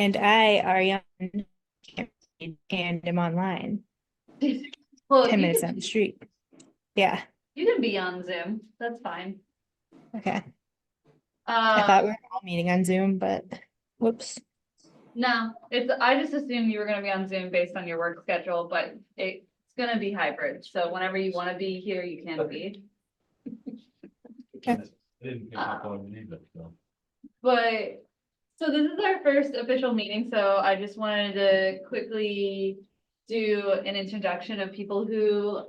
And I, Ariane, can't read and am online, Well, 10 minutes down the street. Yeah, you can be on Zoom. That's fine. okay. I thought Um, we were all meeting on Zoom, but whoops. no, I just assumed you were gonna be on Zoom based on your work schedule, but it's gonna be hybrid. So whenever you wanna be here, you can be. Okay. I didn't pick up on it either, so. But, so this is our first official meeting, so I just wanted to quickly do an introduction of people who,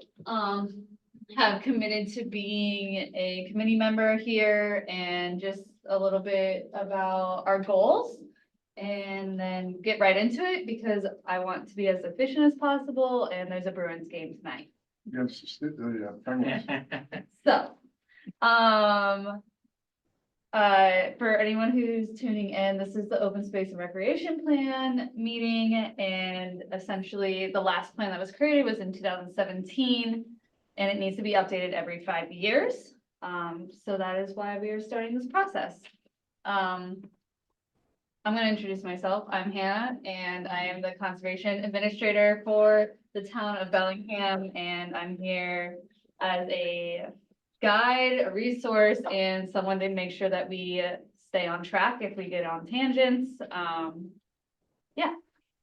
have committed to being a committee member here and just a little bit about our goals. And then get right into it because I want to be as efficient as possible and there's a Bruins game tonight. Yes, Penguins. So, for anyone who's tuning in, this is the Open Space and Recreation Plan meeting, and essentially the last plan that was created was in 2017, and it needs to be updated every 5 years. So that is why we are starting this process. I'm going to introduce myself. I'm Hannah, and I am the Conservation Administrator for the town of Bellingham, and I'm here as a guide, a resource, and someone to make sure that we stay on track if we get on tangents. Yeah.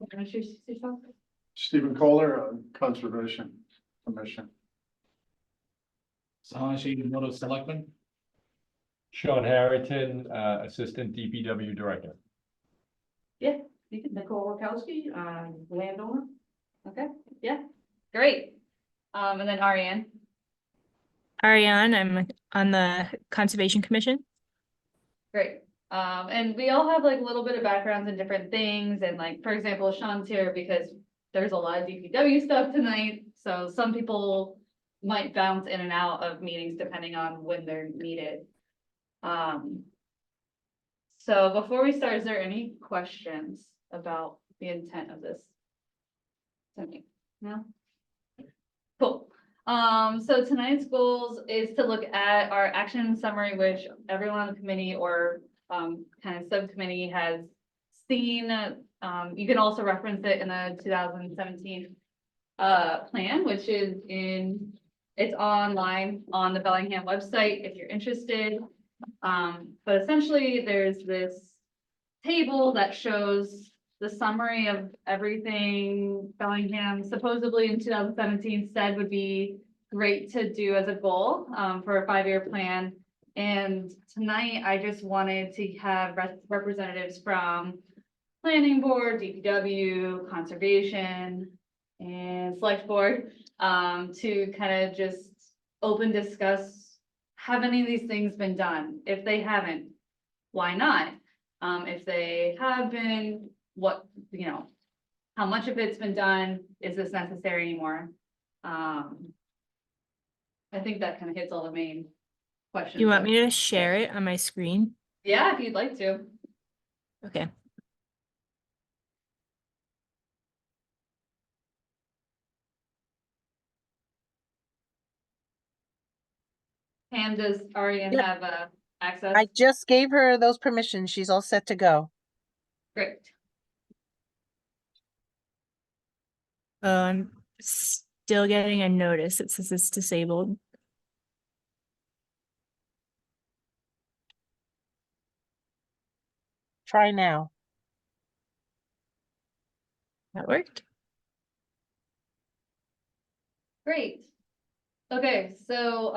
Introduce yourself. Stephen Kohler on Conservation Commission. Sahashi Moto Selectman. Sean Harrington, Assistant DPW Director. You can, Nicole Rakowski, landowner. okay, yeah, great. And then Ariane. Ariane, I'm on the Conservation Commission. Great. And we all have like a little bit of backgrounds in different things. And like, for example, Sean's here because there's a lot of DPW stuff tonight. So some people might bounce in and out of meetings depending on when they're needed. So before we start, is there any questions about the intent of this? No? Cool. So tonight's goals is to look at our action summary, which everyone on the committee or kind of subcommittee has seen. You can also reference it in the 2017 plan, which is it's online on the Bellingham website if you're interested. But essentially there's this table that shows the summary of everything Bellingham supposedly in 2017 said would be great to do as a goal for a 5-year plan. And tonight I just wanted to have representatives from planning board, DPW, conservation, and select board to kind of just open discuss, have any of these things been done? If they haven't, why not? If they have been, what, how much of it's been done? Is this necessary anymore? I think that kind of hits all the main questions. You want me to share it on my screen? Yeah, if you'd like to. Okay. Pam, does Ariane Yep. have access? I just gave her those permissions. She's all set to go. Great. I'm still getting a notice that says it's disabled. Try now. That worked. Great. Okay, so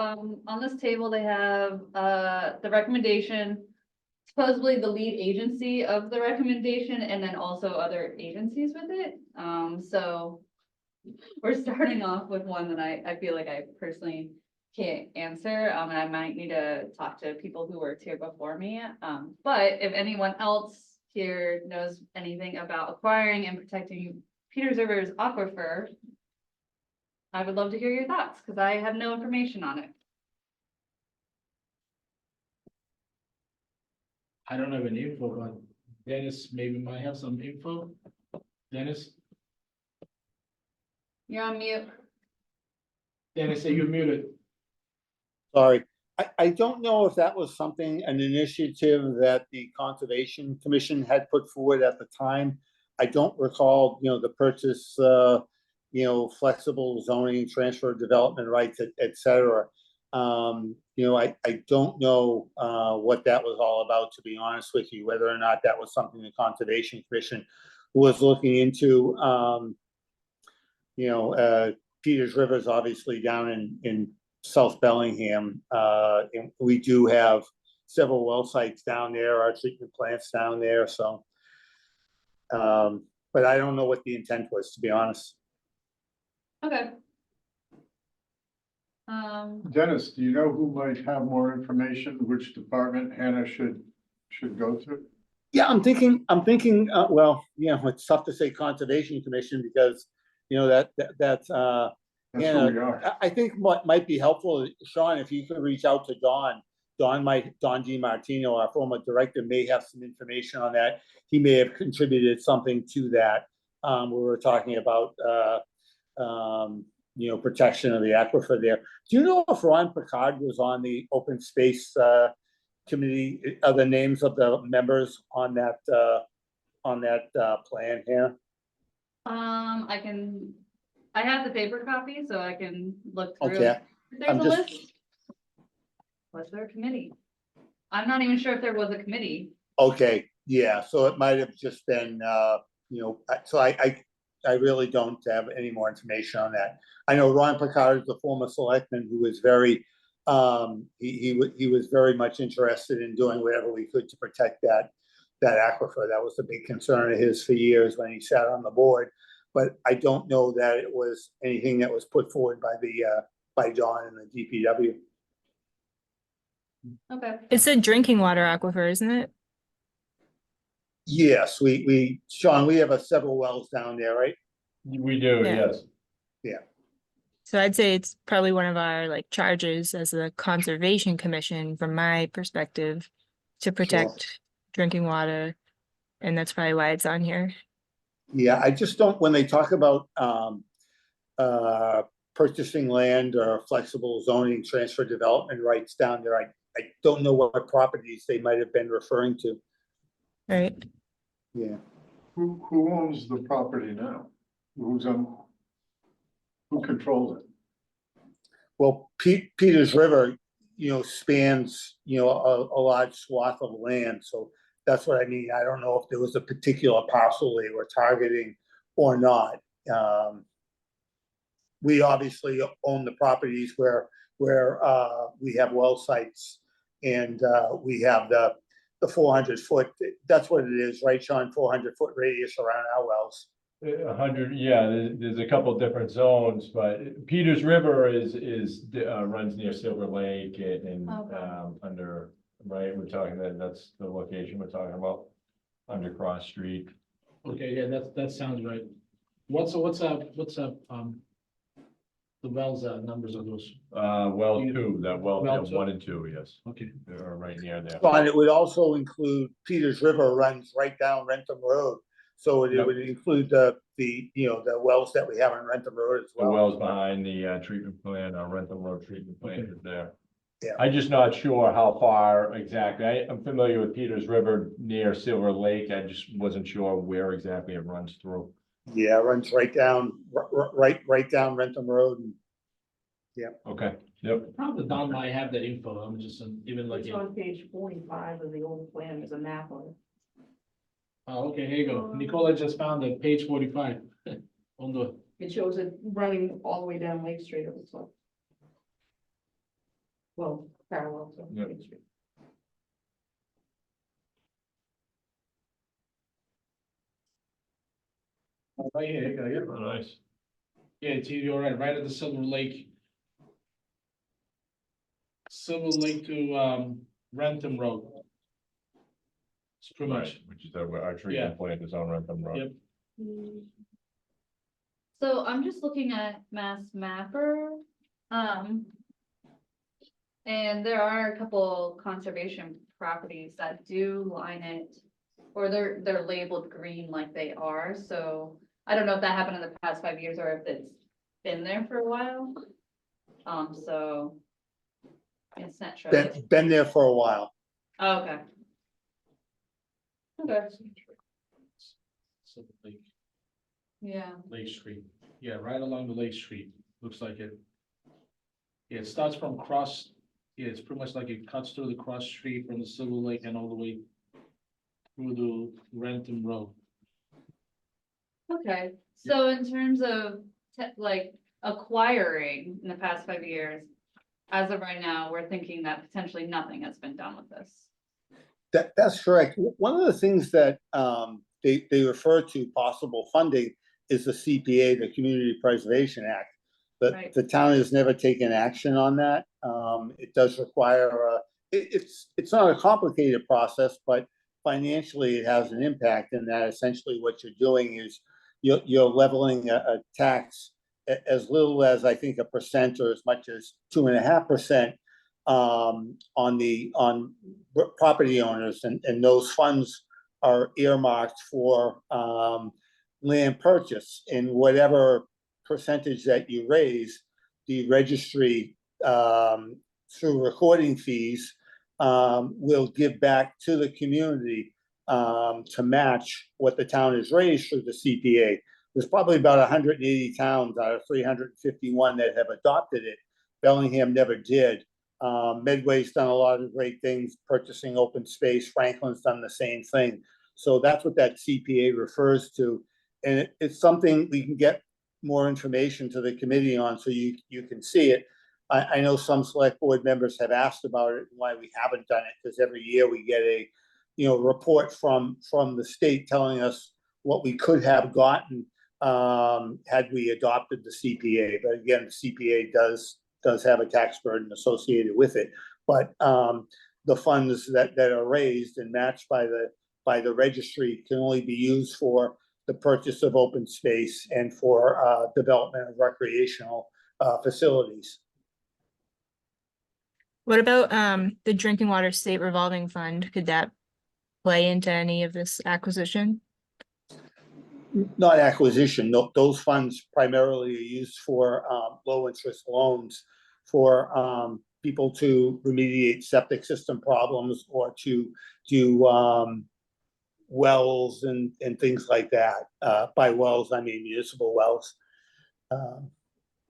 on this table, they have the recommendation, supposedly the lead agency of the recommendation, and then also other agencies with it. So we're starting off with one that I feel like I personally can't answer, and I might need to talk to people who worked here before me. But if anyone else here knows anything about acquiring and protecting Peters River's aquifer, I would love to hear your thoughts, because I have no information on it. I don't have any info, but Dennis maybe might have some info. Dennis, You're on mute. Dennis, say you're muted. Sorry, I don't know if that was something, an initiative that the Conservation Commission had put forward at the time. I don't recall, the purchase, flexible zoning, transfer of development rights, et cetera. I don't know, what that was all about, to be honest with you, whether or not that was something the Conservation Commission was looking into. Peters River is obviously down in South Bellingham. And we do have several well sites down there, our treatment plants down there, so. But I don't know what the intent was, to be honest. Okay. Dennis, do you know who might have more information, which department Hannah should go to? Yeah, I'm thinking, it's tough to say Conservation Commission because, that's, That's who we are. I think what might be helpful, Sean, if you could reach out to Don DiMartino, our former director, may have some information on that. He may have contributed something to that. We were talking about, protection of the aquifer there. Do you know if Ron Picard was on the open space, committee? Are the names of the members on that plan here? I have the paper copy, so I can look through. Okay. There's I'm a just- list. Was there a committee? I'm not even sure if there was a committee. Okay, yeah, so it might have just been, so I really don't have any more information on that. I know Ron Picard is the former selectman who was very, he was very much interested in doing whatever we could to protect that aquifer. That was a big concern of his for years when he sat on the board. But I don't know that it was anything that was put forward by John and the DPW. Okay. It's a drinking water aquifer, isn't it? Yes, Sean, we have several wells down there, right? We do, Yeah. yes. So I'd say it's probably one of our like charges as a conservation commission, from my perspective, to protect drinking water. And that's probably why it's on here. Yeah, I just don't, when they talk about purchasing land or flexible zoning transfer development rights down there, I don't know what properties they might have been referring to. Right. Yeah. Who owns the property now? Who controls it? Well, Peters River, spans, a large swath of land, so that's what I mean. I don't know if there was a particular parcel they were targeting or not. We obviously own the properties where we have well sites, and we have the 400-foot, that's what it is, right, Sean? 400-foot radius around our wells. 100, yeah, there's a couple different zones, but Peters River runs near Silver Lake and Okay. under, right, that's the location we're talking about, under Cross Street. Okay, yeah, that sounds right. What's the wells, numbers of those? Well, two, Well, yeah, two. 1 and 2, yes, Okay, they're right near there. But it would also include Peters River runs right down Rentham Road. So it Yep. would include the wells that we have on Rentham Road as The well. wells behind the treatment plant, our Rentham Road treatment plant Okay. is there. Yeah. I'm just not sure how far exactly. I'm familiar with Peters River near Silver Lake. I just wasn't sure where exactly it runs through. Yeah, it runs right down, right down Rentham Road. And Okay, yep. probably Don might have that info. I'm just even like. It's on page 45 of the old plan, there's a map on it. Oh, okay, here you go. Nicola just found it, page 45 on the. It shows it running all the way down Lake Street, it looks like. Well, parallel to Yep. Lake Street. Right here, you go, yeah. Oh, nice. Yeah, you're right at the Silver Lake. Silver Lake to Rentham Road. It's pretty Right, much, which is our Yeah. treatment plant is on Rentham Road. Yep. So I'm just looking at Mass Mapper. And there are a couple conservation properties that do line it, or they're labeled green like they are, so I don't know if that happened in the past 5 years or if it's been there for a while. So in Central? Been there for a while. Oh, okay. Okay, So Lake, yeah, Lake Street, yeah, right along the Lake Street, looks like it. Yeah, it starts from yeah, it's pretty much like it cuts through the cross street from the Silver Lake and all the way through the Rentham Road. okay. So in terms of like acquiring in the past 5 years, as of right now, we're thinking that potentially nothing has been done with this. That's correct. One of the things that they refer to possible funding is the CPA, the Community Preservation Act. But Right. the town has never taken action on that. It does require, it's not a complicated process, but financially it has an impact in that essentially what you're doing is you're leveling a tax as little as I think 1% or as much as 2.5% on property owners, and those funds are earmarked for land purchase, and whatever percentage that you raise, the registry through recording fees will give back to the community to match what the town has raised through the CPA. There's probably about 180 towns out of 351 that have adopted it. Bellingham never did. Medway's done a lot of great things, purchasing open space. Franklin's done the same thing. So that's what that CPA refers to. And it's something we can get more information to the committee on so you can see it. I know some select board members have asked about it and why we haven't done it, because every year we get a report from the state telling us what we could have gotten had we adopted the CPA. But again, the CPA does have a tax burden associated with it. But the funds that are raised and matched by the registry can only be used for the purchase of open space and for development of recreational facilities. What about the drinking water state revolving fund? Could that play into any of this acquisition? Not acquisition. Those funds primarily are used for low interest loans for people to remediate septic system problems or to do wells and things like that. By wells, I mean municipal wells.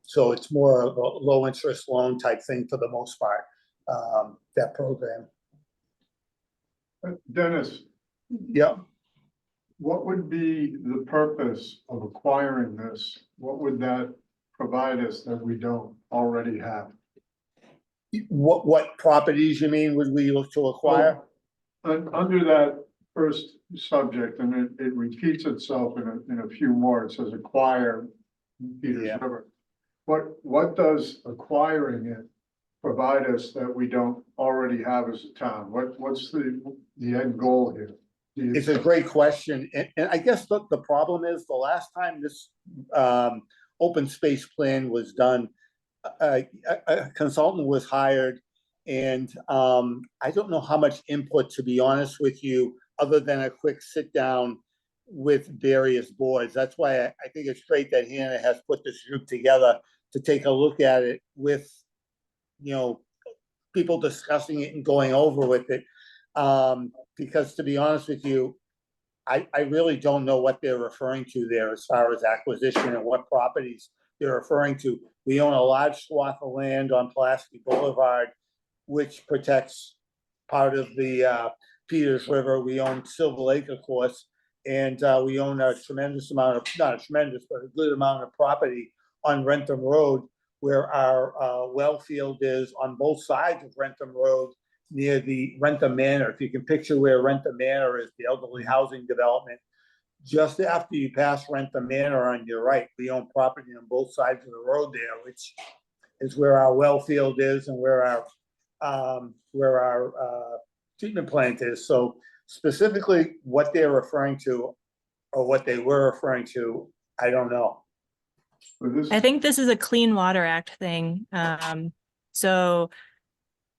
So it's more of a low interest loan type thing for the most part, that program. Dennis, Yep. what would be the purpose of acquiring this? What would that provide us that we don't already have? What properties you mean would we look to acquire? Under that first subject, and it repeats itself in a few more, it says acquire Peters Yeah. River. What does acquiring it provide us that we don't already have as a town? What's the end goal here? It's a great question, and I guess the problem is the last time this open space plan was done, a consultant was hired, and I don't know how much input, to be honest with you, other than a quick sit down with various boards. That's why I think it's great that Hannah has put this group together to take a look at it with, people discussing it and going over with it. Because to be honest with you, I really don't know what they're referring to there as far as acquisition and what properties they're referring to. We own a large swath of land on Pulaski Boulevard, which protects part of the Peters River. We own Silver Lake, of course, and we own a tremendous amount of, not a tremendous, but a good amount of property on Rentham Road, where our well field is on both sides of Rentham Road, near the Rentham Manor. If you can picture where Rentham Manor is, the elderly housing development, just after you pass Rentham Manor on your right, we own property on both sides of the road there, which is where our well field is and where our treatment plant is. So specifically what they're referring to or what they were referring to, I don't know. I think this is a Clean Water Act thing. So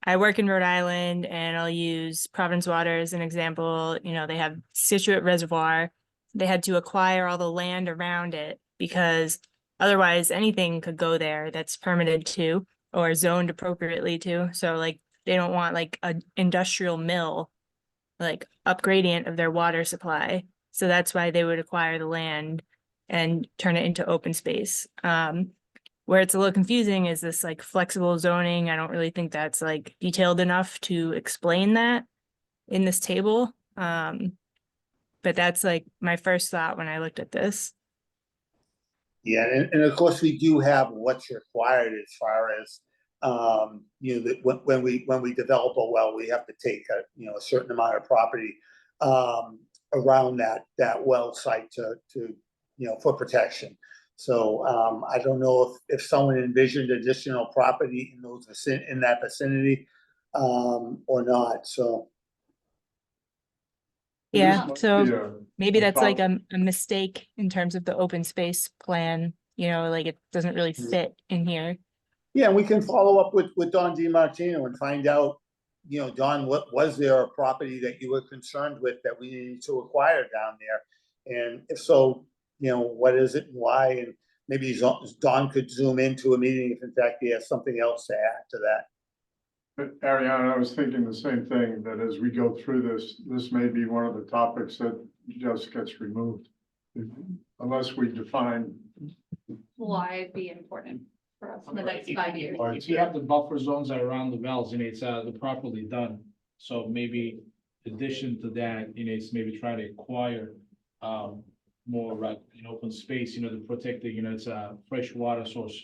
I work in Rhode Island, and I'll use Providence Water as an example. They have Scituate Reservoir. They had to acquire all the land around it because otherwise anything could go there that's permitted to. or zoned appropriately too. So like, they don't want like an industrial mill, like up gradient of their water supply. So that's why they would acquire the land and turn it into open space. Where it's a little confusing is this like flexible zoning. I don't really think that's like detailed enough to explain that in this table. But that's like my first thought when I looked at this. Yeah, and of course, we do have what's required as far as, you know, that when we develop a well, we have to take a, you know, a certain amount of property around that well site to, you know, for protection. So I don't know if someone envisioned additional property in those in that vicinity or not, so. Yeah, This so must be a- maybe that's like about- a mistake in terms of the open space plan, you know, like it doesn't really fit in here. Yeah, and we can follow up with Don DiMartino and find out, you know, Don, what was there a property that you were concerned with that we needed to acquire down there? And if so, you know, what is it and why? And maybe Don could zoom into a meeting if in fact he has something else to add to that. But Ariana, I was thinking the same thing, that as we go through this may be one of the topics that just gets removed. Unless we define, Why it'd be important for us in the next If- 5 years. If you have the buffer zones that are around the wells, and it's properly done, so maybe addition to that, you know, it's maybe try to acquire more right in open space, you know, to protect the, you know, it's a fresh water source.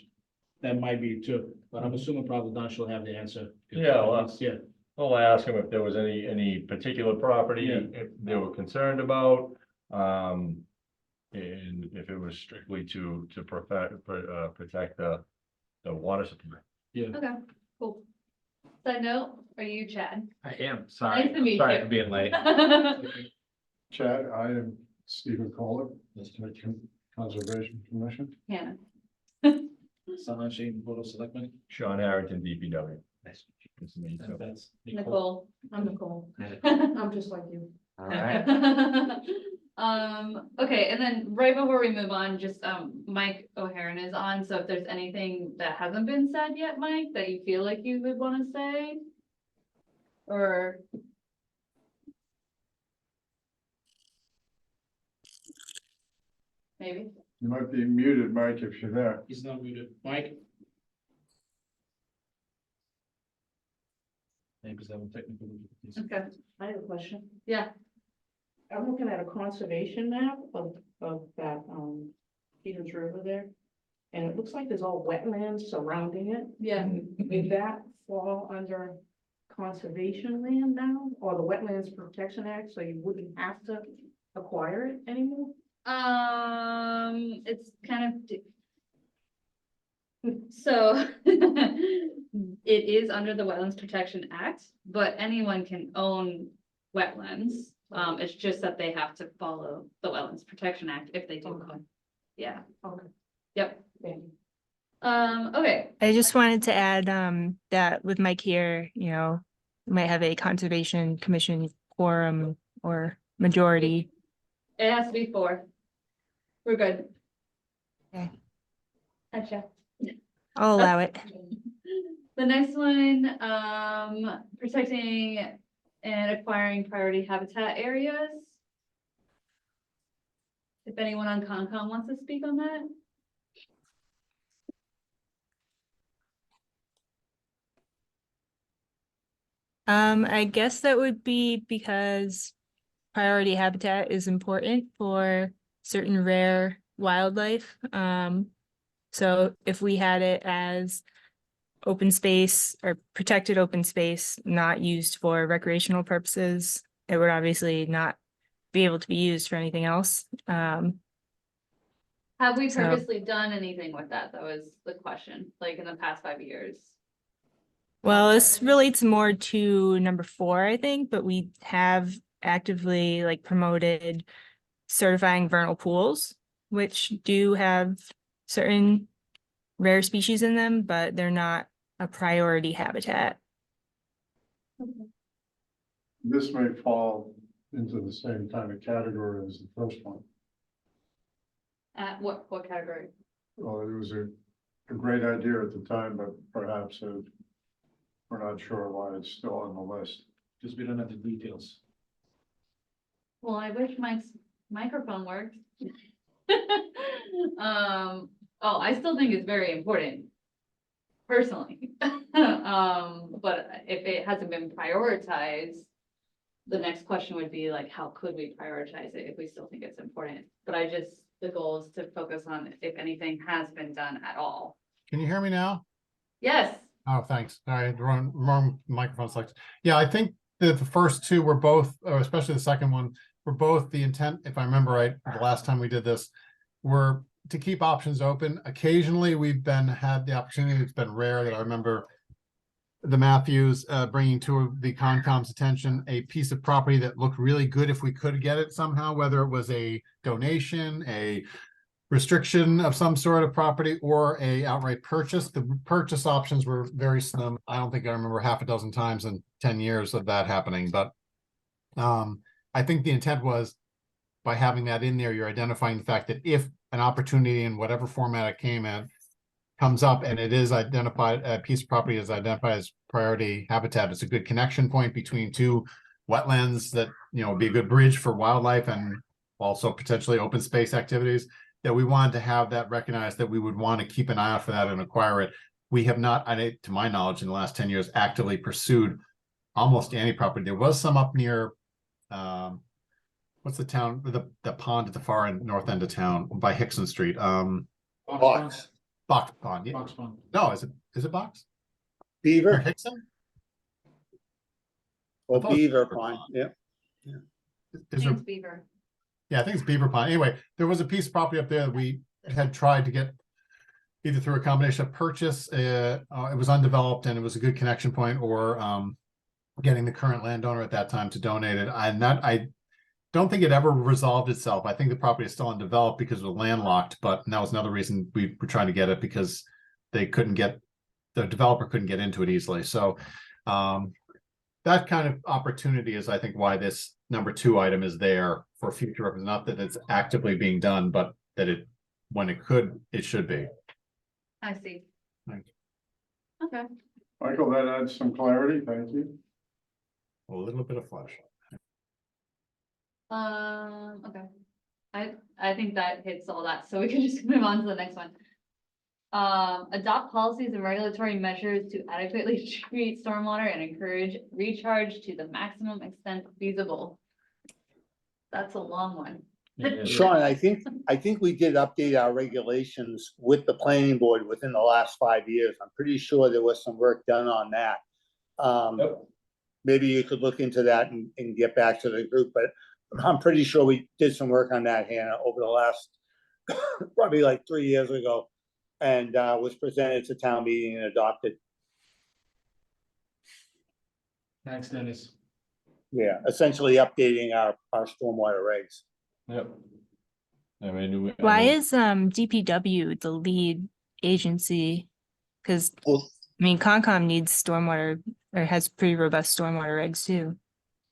That might be too, but I'm assuming probably Don should have the answer. Yeah, well, Yeah, I'll ask him if there was any particular property Yeah. if they were concerned about. And if it was strictly to protect the water supply. Okay, cool. Side note, are you Chad? I am, Nice sorry, to meet sorry you. for being late. Chad, I am Stephen Kohler, Conservation Commission. Hannah. Someone Shane, Board of Selectmen. Sean Harrington, DPW. Nice. Nice to meet you. That's Nicole, I'm Nicole. I'm just like you. All right, Okay, and then right before we move on, just, Mike O'Haron is on, so if there's anything that hasn't been said yet, Mike, that you feel like you would wanna say? Or? Maybe, You might be muted, Mike, if you're there. He's not muted. Mike? Maybe he's having technical difficulties. okay, I have a question. yeah, I'm looking at a conservation map of that, Peters River there. And it looks like there's all wetlands surrounding it. yeah. Would that fall under conservation land now, or the Wetlands Protection Act, so you wouldn't have to acquire it anymore? It's kind of. So it is under the Wetlands Protection Act, but anyone can own wetlands. It's just that they have to follow the Wetlands Protection Act if they do. Okay. Yeah, Okay, yep. thank you. Okay, I just wanted to add, that with Mike here, you know, we might have a conservation commission quorum or majority. it has to be 4. We're good. Okay. Gotcha. I'll allow it. The next one, protecting and acquiring priority habitat areas. If anyone on Concom wants to speak on that. I guess that would be because priority habitat is important for certain rare wildlife. So if we had it as open space or protected open space, not used for recreational purposes, it would obviously not be able to be used for anything else. Have we So- purposely done anything with that? That was the question, like in the past 5 years. Well, this relates more to number 4, I think, but we have actively like promoted certifying vernal pools, which do have certain rare species in them, but they're not a priority habitat. This may fall into the same kind of category as the first one. At what category? Well, it was a a great idea at the time, but perhaps we're not sure why it's still on the list. Just we don't have the details. Well, I wish Mike's microphone worked. Oh, I still think it's very important. Personally. But if it hasn't been prioritized, the next question would be like, how could we prioritize it if we still think it's important? But the goal is to focus on if anything has been done at all. Can you hear me now? Yes, Oh, thanks. Sorry, the wrong microphone select. Yeah, I think that the first two were both, or especially the second one, were both the intent, if I remember right, the last time we did this, were to keep options open. Occasionally, we've had the opportunity, it's been rare that I remember the Matthews bringing to the Concom's attention a piece of property that looked really good if we could get it somehow, whether it was a donation, a restriction of some sort of property, or a outright purchase. The purchase options were very slim. I don't think I remember half a dozen times in 10 years of that happening, but I think the intent was, by having that in there, you're identifying the fact that if an opportunity in whatever format it came in comes up and it is identified, a piece of property is identified as priority habitat, it's a good connection point between two wetlands that, be a good bridge for wildlife and also potentially open space activities, that we wanted to have that recognized, that we would want to keep an eye out for that and acquire it. We have not, to my knowledge, in the last 10 years, actively pursued almost any property. There was some up near, what's the town, the pond at the far end, north end of town by Hickson Street. Box, Box Pond. Yeah. Box Pond. No, is it Box? Or Beaver, Hickson? or I thought it was Beaver Beaver Pond, Pond. yeah. Is there, thanks, Beaver. yeah, I think it's Beaver Pond. Anyway, there was a piece of property up there that we had tried to get either through a combination of purchase, it was undeveloped and it was a good connection point, or getting the current landowner at that time to donate it. I don't think it ever resolved itself. I think the property is still undeveloped because it was landlocked, but that was another reason we were trying to get it, because the developer couldn't get into it easily. So that kind of opportunity is, I think, why this number 2 item is there for future reference. Not that it's actively being done, but that when it should be. I see. Thanks. Okay. Michael, that adds some clarity. Thank you. A little bit of flesh. Okay. I think that hits all that, so we can just move on to the next one. Adopt policies and regulatory measures to adequately treat stormwater and encourage recharge to the maximum extent feasible. That's a long one. Sean, I think we did update our regulations with the planning board within the last 5 years. I'm pretty sure there was some work done on that. Yep. Maybe you could look into that and get back to the group, but I'm pretty sure we did some work on that, Hannah, over the last, probably like 3 years ago, and was presented to town meeting and adopted. Thanks, Dennis. Yeah, essentially updating our stormwater regs. Yep. I mean, Why is DPW the lead agency? Because Well, I mean, Concom needs stormwater, or has pretty robust stormwater regs too.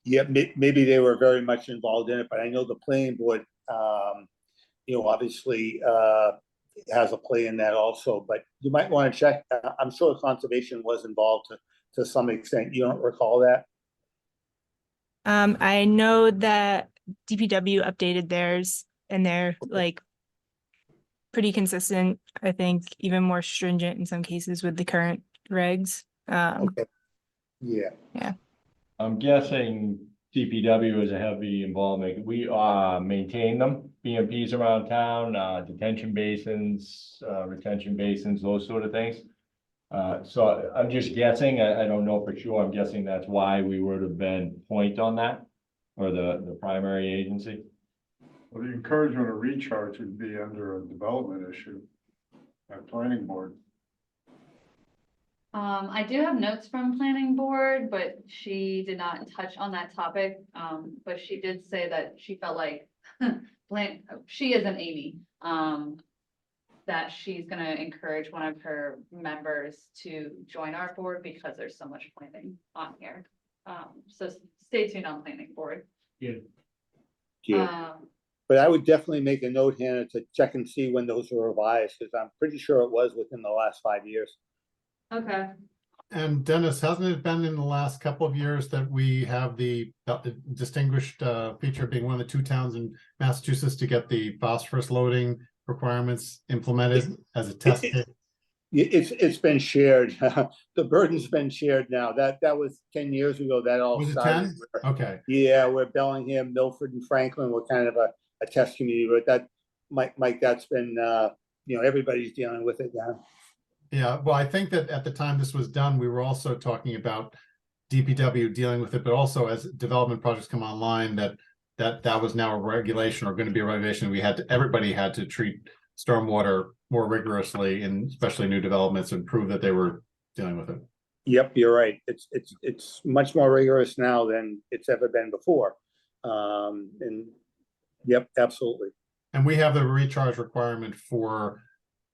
yeah, maybe they were very much involved in it, but I know the planning board, obviously, has a play in that also, but you might want to check. I'm sure conservation was involved to some extent. You don't recall that? I know that DPW updated theirs and they're like pretty consistent, I think even more stringent in some cases with the current regs. Okay. Yeah. I'm guessing DPW is a heavy involvement. We maintain them, BMPs around town, detention basins, retention basins, those sort of things. So I'm just guessing, I don't know for sure. I'm guessing that's why we would have been point on that, or the primary agency. Well, the encouragement of recharge would be under a development issue at planning board. I do have notes from planning board, but she did not touch on that topic. But she did say that she felt like she is an Amy, that she's gonna encourage one of her members to join our board because there's so much planning on here. So stay tuned on planning board. Yeah. Yeah. But I would definitely make a note, Hannah, to check and see when those were revised, because I'm pretty sure it was within the last 5 years. Okay, And Dennis, hasn't it been in the last couple of years that we have the distinguished feature of being one of the 2 towns in Massachusetts to get the phosphorus loading requirements implemented as a test case? It's been shared. The burden's been shared now. That was 10 years ago, that all Was it started. 10? Okay, Yeah, where Bellingham, Milford and Franklin were kind of a test community, but that, Mike, that's been, everybody's dealing with it now. yeah, well, I think that at the time this was done, we were also talking about DPW dealing with it, but also as development projects come online, that was now a regulation or going to be a regulation. Everybody had to treat stormwater more rigorously, and especially new developments, and prove that they were dealing with it. Yep, you're right. It's much more rigorous now than it's ever been before. And yep, absolutely. And we have the recharge requirement for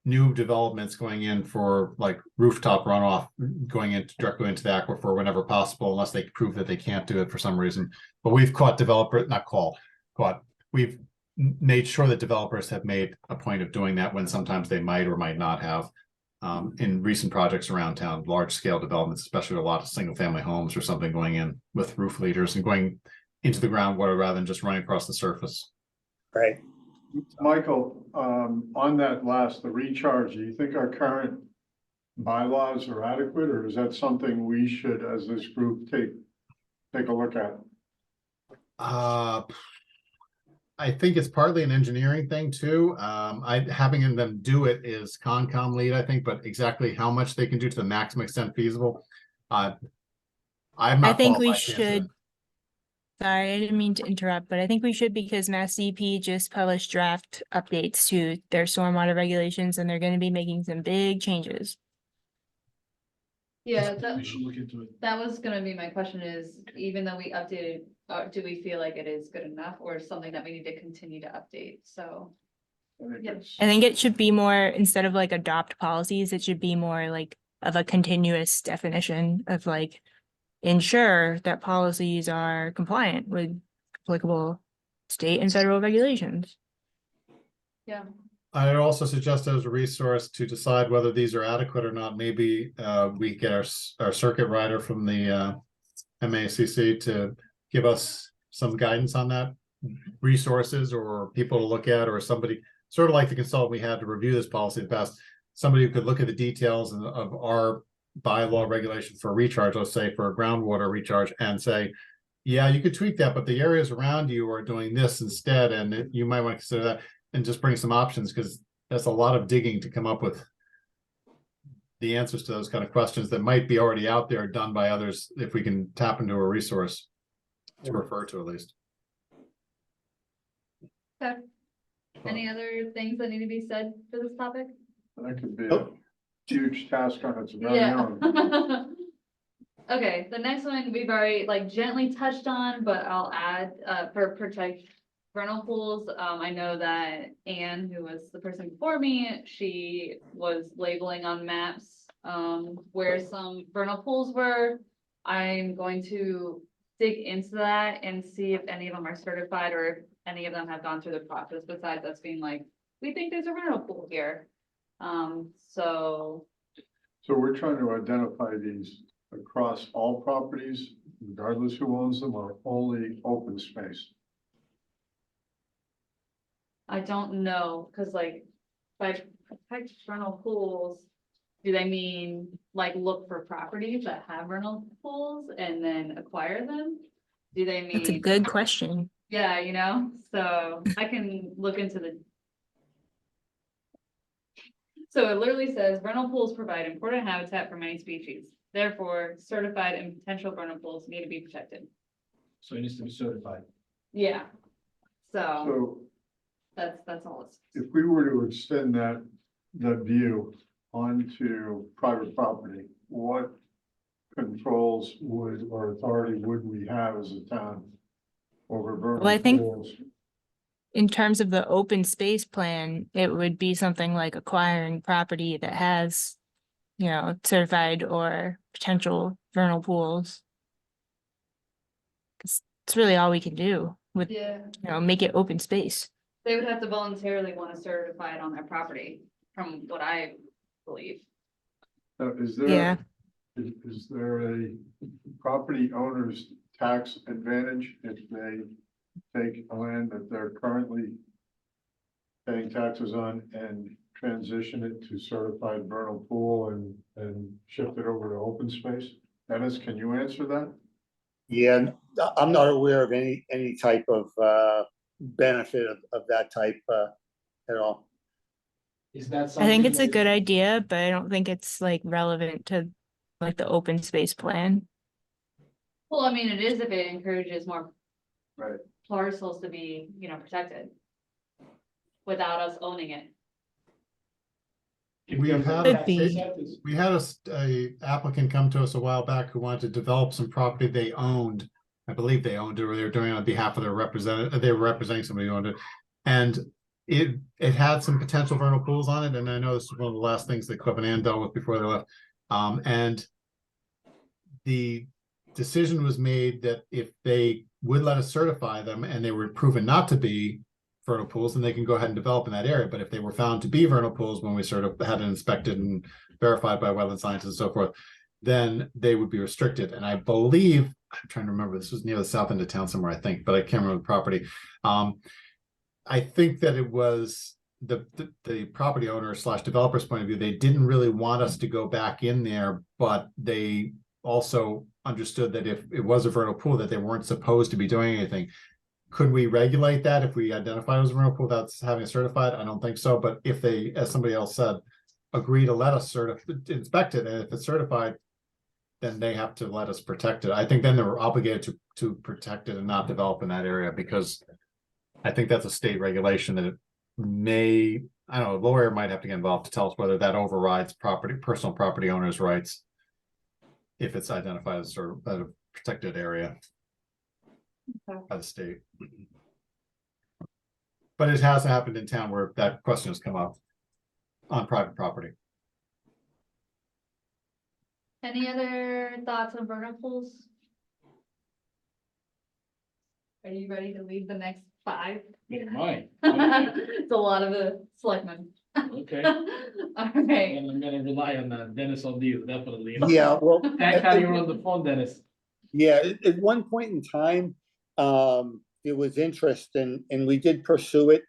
new developments going in for like rooftop runoff, going into directly into the aquifer whenever possible, unless they prove that they can't do it for some reason. But we've caught we've made sure that developers have made a point of doing that when sometimes they might or might not have. In recent projects around town, large scale developments, especially with a lot of single family homes or something going in with roof leaders and going into the groundwater rather than just running across the surface. Right. Michael, on that the recharge, do you think our current bylaws are adequate, or is that something we should, as this group, take a look at? I think it's partly an engineering thing too. Having them do it is Concom lead, I think, but exactly how much they can do to the maximum extent feasible. I'm not. I think we qualified to answer should. that. Sorry, I didn't mean to interrupt, but I think we should, because Mass DEP just published draft updates to their stormwater regulations, and they're gonna be making some big changes. yeah, We should look into it. that was gonna be my question is, even though we updated, do we feel like it is good enough or something that we need to continue to update? So, yeah. I think it should be more, instead of like adopt policies, it should be more like of a continuous definition of like ensure that policies are compliant with applicable state and federal regulations. Yeah, I'd also suggest as a resource to decide whether these are adequate or not. Maybe we get our circuit rider from the MACC to give us some guidance on that, resources or people to look at, or somebody sort of like the consultant we had to review this policy in the past, somebody who could look at the details of our bylaw regulation for recharge, let's say for a groundwater recharge, and say, yeah, you could tweak that, but the areas around you are doing this instead, and you might want to consider that, and just bring some options, because that's a lot of digging to come up with the answers to those kind of questions that might be already out there done by others, if we can tap into a resource to refer to at least. okay. Any other things that need to be said for this topic? That could be a huge task on its very Yeah. own. Okay, the next one we've already like gently touched on, but I'll add, for protect vernal pools. I know that Anne, who was the person before me, she was labeling on maps, where some vernal pools were. I'm going to dig into that and see if any of them are certified or if any of them have gone through the process besides us being like, we think there's a vernal pool here. So So we're trying to identify these across all properties, regardless who owns them, or only open space. I don't know, cause like, by protect vernal pools, do they mean like look for properties that have vernal pools and then acquire them? Do they That's a mean, good question. yeah, you know, so I can look into the. So it literally says vernal pools provide important habitat for many species. Therefore, certified and potential vernal pools need to be protected. So it needs to be certified. Yeah. So So that's all it's. if we were to extend that view onto private property, what controls or authority would we have as a town over vernal Well, I think- pools? In terms of the open space plan, it would be something like acquiring property that has, certified or potential vernal pools. 'Cause it's really all we can do with, Yeah. make it open space. They would have to voluntarily want to certify it on their property, from what I believe. Is Yeah. there, is there a property owner's tax advantage if they take a land that they're currently paying taxes on and transition it to certified vernal pool and shift it over to open space? Dennis, can you answer that? Yeah, I'm not aware of any type of, benefit of that type, at all. Is that I something? think it's a that- good idea, but I don't think it's like relevant to like the open space plan. Well, I mean, it is if it encourages more Right. parcels to be, protected. Without us owning it. If We there's had a a- tax Could be. incentive, We had a applicant come to us a while back who wanted to develop some property they owned. I believe they owned it, or they were doing it on behalf of their representative, they were representing somebody who owned it. And it had some potential vernal pools on it, and I know this was one of the last things that Cliff and Ann dealt with before they left. And the decision was made that if they would let us certify them and they were proven not to be vernal pools, then they can go ahead and develop in that area. But if they were found to be vernal pools when we sort of had it inspected and verified by wetland scientists and so forth, then they would be restricted. And I believe, I'm trying to remember, this was near the south end of town somewhere, I think, but I can't remember the property. I think that it was the property owner / developer's point of view. They didn't really want us to go back in there, but they also understood that if it was a vernal pool, that they weren't supposed to be doing anything. Could we regulate that if we identify it as a vernal pool without having it certified? I don't think so, but if they, as somebody else said, agree to let us inspect it, and if it's certified, then they have to let us protect it. I think then they're obligated to protect it and not develop in that area, because I think that's a state regulation that it may, I don't know, a lawyer might have to get involved to tell us whether that overrides personal property owners' rights if it's identified as sort of a protected area Okay. by the state. But it has happened in town where that question has come up on private property. Any other thoughts on vernal pools? Are you ready to lead the next 5? oh my, It's a lot of the selectmen. okay, All right. and I'm gonna rely on Dennis on these, definitely. Yeah, well. Thank God you're on the phone, Dennis. Yeah, at one point in time, there was interest and we did pursue it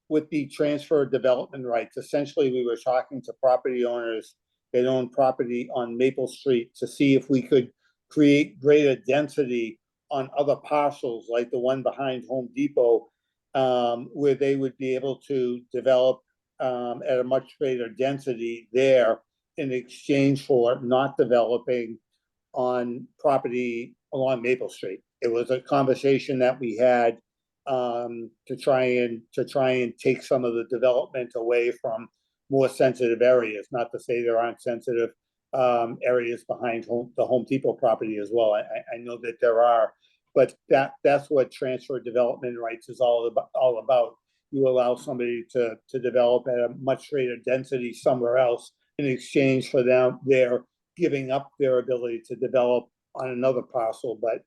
with the transfer of development rights. Essentially, we were talking to property owners that own property on Maple Street to see if we could create greater density on other parcels, like the one behind Home Depot, where they would be able to develop at a much greater density there in exchange for not developing on property along Maple Street. It was a conversation that we had to try and take some of the development away from more sensitive areas. Not to say there aren't sensitive areas behind the Home Depot property as well. I know that there are, but that's what transfer development rights is all about. You allow somebody to develop at a much greater density somewhere else in exchange for them they're giving up their ability to develop on another parcel, but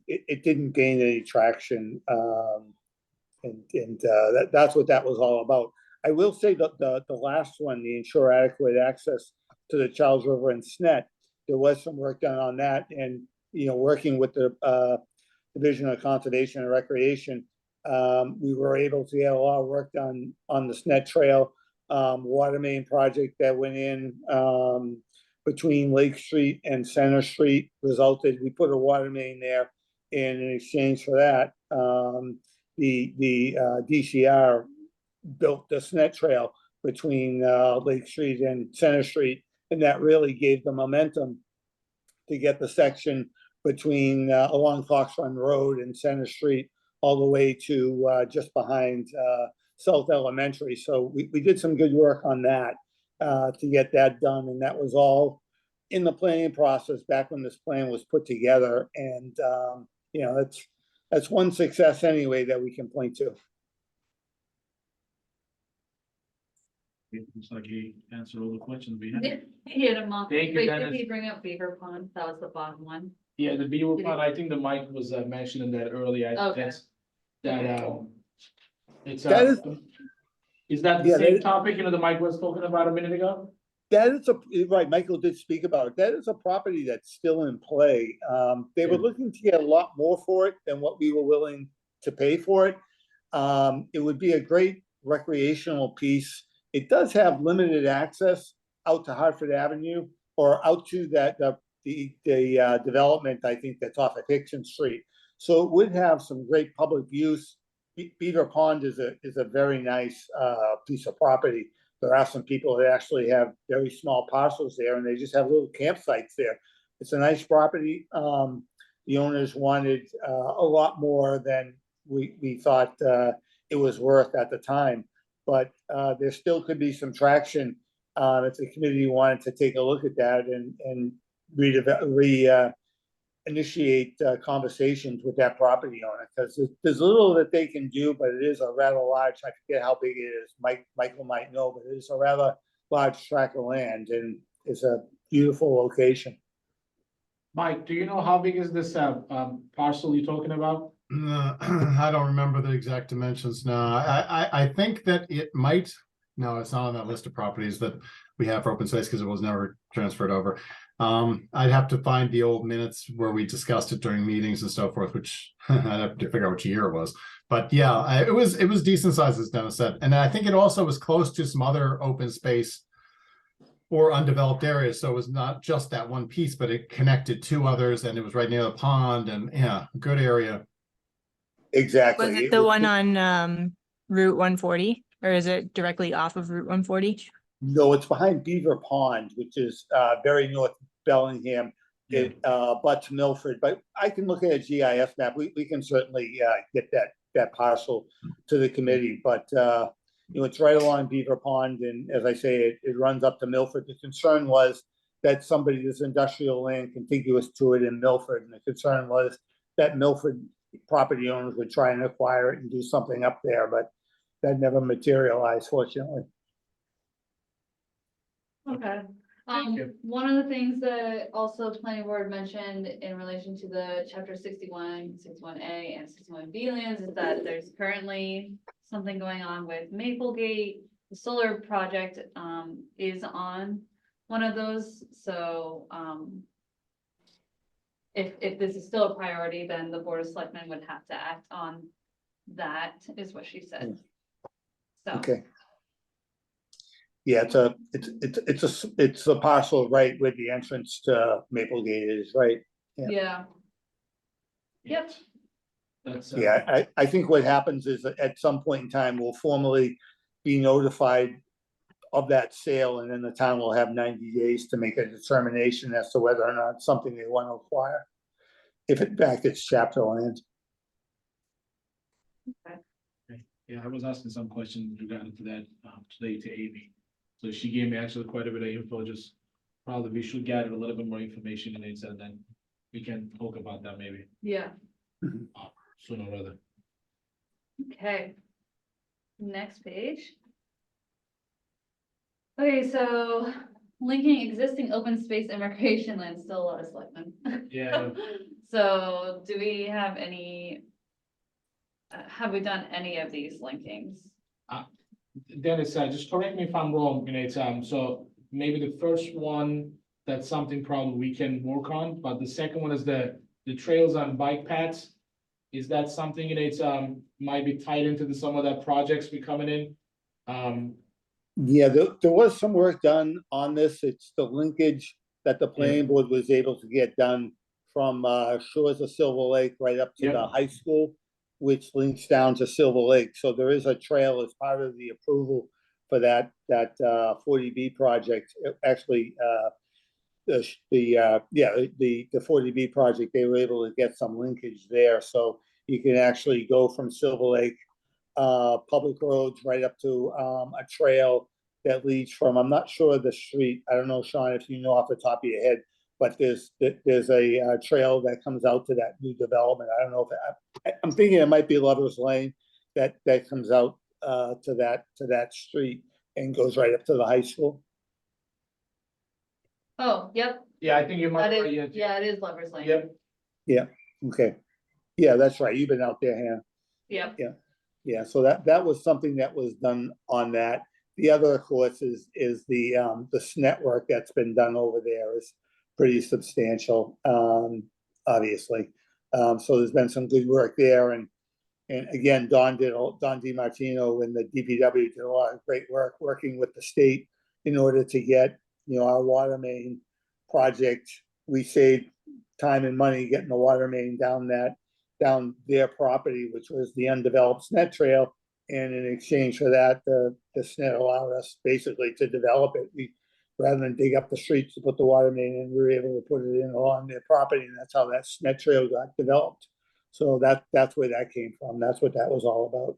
it didn't gain any traction. That's what that was all about. I will say that the last one, the ensure adequate access to the Charles River and SNET, there was some work done on that, and working with the Division of Conservation and Recreation, we were able to get a lot of work done on the SNET Trail water main project that went in between Lake Street and Center Street. We put a water main there, and in exchange for that, the DCR built the SNET Trail between Lake Street and Center Street, and that really gave the momentum to get the section between along Fox Run Road and Center Street all the way to just behind South Elementary. So we did some good work on that to get that done, and that was all in the planning process back when this plan was put together. And that's one success anyway that we can point to. It looks like he answered all the questions we had. Hit him off. Thank you, Wait, Dennis. did he bring up Beaver Pond? That was the bottom one. Yeah, the Beaver Did he- Pond, I think the Mike was mentioning that earlier. Okay. That It's, That is- is that the Yeah, same that- topic, the Mike was talking about a minute ago? That is right, Michael did speak about it. That is a property that's still in play. They were Yeah. looking to get a lot more for it than what we were willing to pay for it. It would be a great recreational piece. It does have limited access out to Hartford Avenue or out to the development, I think that's off of Hickson Street. So it would have some great public use. Beaver Pond is a very nice piece of property. There are some people that actually have very small parcels there and they just have little campsites there. It's a nice property. The owners wanted a lot more than we thought it was worth at the time. But there still could be some traction if the committee wanted to take a look at that and initiate conversations with that property owner, because there's little that they can do, but it is a rather large, I forget how big it is, Michael might know, but it is a rather large tract of land and it's a beautiful location. Mike, do you know how big is this, parcel you're talking about? I don't remember the exact dimensions now. I think that it might, no, it's not on that list of properties that we have for open space because it was never transferred over. I'd have to find the old minutes where we discussed it during meetings and so forth, which I'd have to figure out which year it was. But yeah, it was decent size, as Dennis said. And I think it also was close to some other open space or undeveloped areas. So it was not just that one piece, but it connected to others and it was right near the pond and yeah, good area. Exactly. Was it the one on Route 140 or is it directly off of Route 140? No, it's behind Beaver Pond, which is very north Bellingham. It butts Milford, but I can look at a GIS map. We can certainly get that parcel to the committee, but it's right along Beaver Pond, and as I say, it runs up to Milford. The concern was that there's industrial land contiguous to it in Milford, and the concern was that Milford property owners would try and acquire it and do something up there, but that never materialized, fortunately. Okay. Thank you. One of the things that also planning board mentioned in relation to the chapter 61, 61A and 61B lands is that there's currently something going on with Maplegate. The solar project is on one of those, so if this is still a priority, then the Board of Selectmen would have to act on that, is what she said. So. Okay. Yeah, it's a parcel right where the entrance to Maplegate is, right? Yeah. Yep. That's, Yeah, I think what happens is that at some point in time, we'll formally be notified of that sale, and then the town will have 90 days to make a determination as to whether or not it's something they want to acquire. If in fact it's chapter land. yeah, I was asking some questions regarding to that today to Amy. So she gave me actually quite a bit of info, just probably we should gather a little bit more information and then then we can talk about that maybe Yeah, sooner or rather. okay. Next page. Okay, so linking existing open space and recreation land, still a lot of selectmen. Yeah. So do we have any? Have we done any of these linkings? Dennis, just correct me if I'm wrong, it's, so maybe the first one, that's something probably we can work on, but the second one is the trails on bike paths. Is that something, it's, might be tied into some of that projects we coming in? Yeah, there was some work done on this. It's the linkage that the planning board was able to get done from shores of Silver Lake right up to Yep. the high school, which links down to Silver Lake. So there is a trail as part of the approval for that 40B project. Actually, the 40B project, they were able to get some linkage there. So you can actually go from Silver Lake public roads right up to a trail that leads from, I'm not sure of the street. I don't know, Sean, if you know off the top of your head, but there's a trail that comes out to that new development. I don't know if I'm thinking it might be Lover's Lane that comes out to that street and goes right up to the high school. Oh, yep, Yeah, I think you might. that is, yeah, it is Lover's Lane. Yep, Okay. Yeah, that's right. You've been out there, Hannah. Yep. Yeah. Yeah, so that was something that was done on that. The other, of course, is the SNET work that's been done over there is pretty substantial, obviously. So there's been some good work there, and again, Don DiMartino and the DPW did a lot of great work working with the state in order to get, our water main project. We saved time and money getting the water main down their property, which was the undeveloped SNET trail. And in exchange for that, the SNET allowed us basically to develop it. Rather than dig up the streets to put the water main in, we were able to put it in along their property, and that's how that SNET trail got developed. So that's where that came from. That's what that was all about.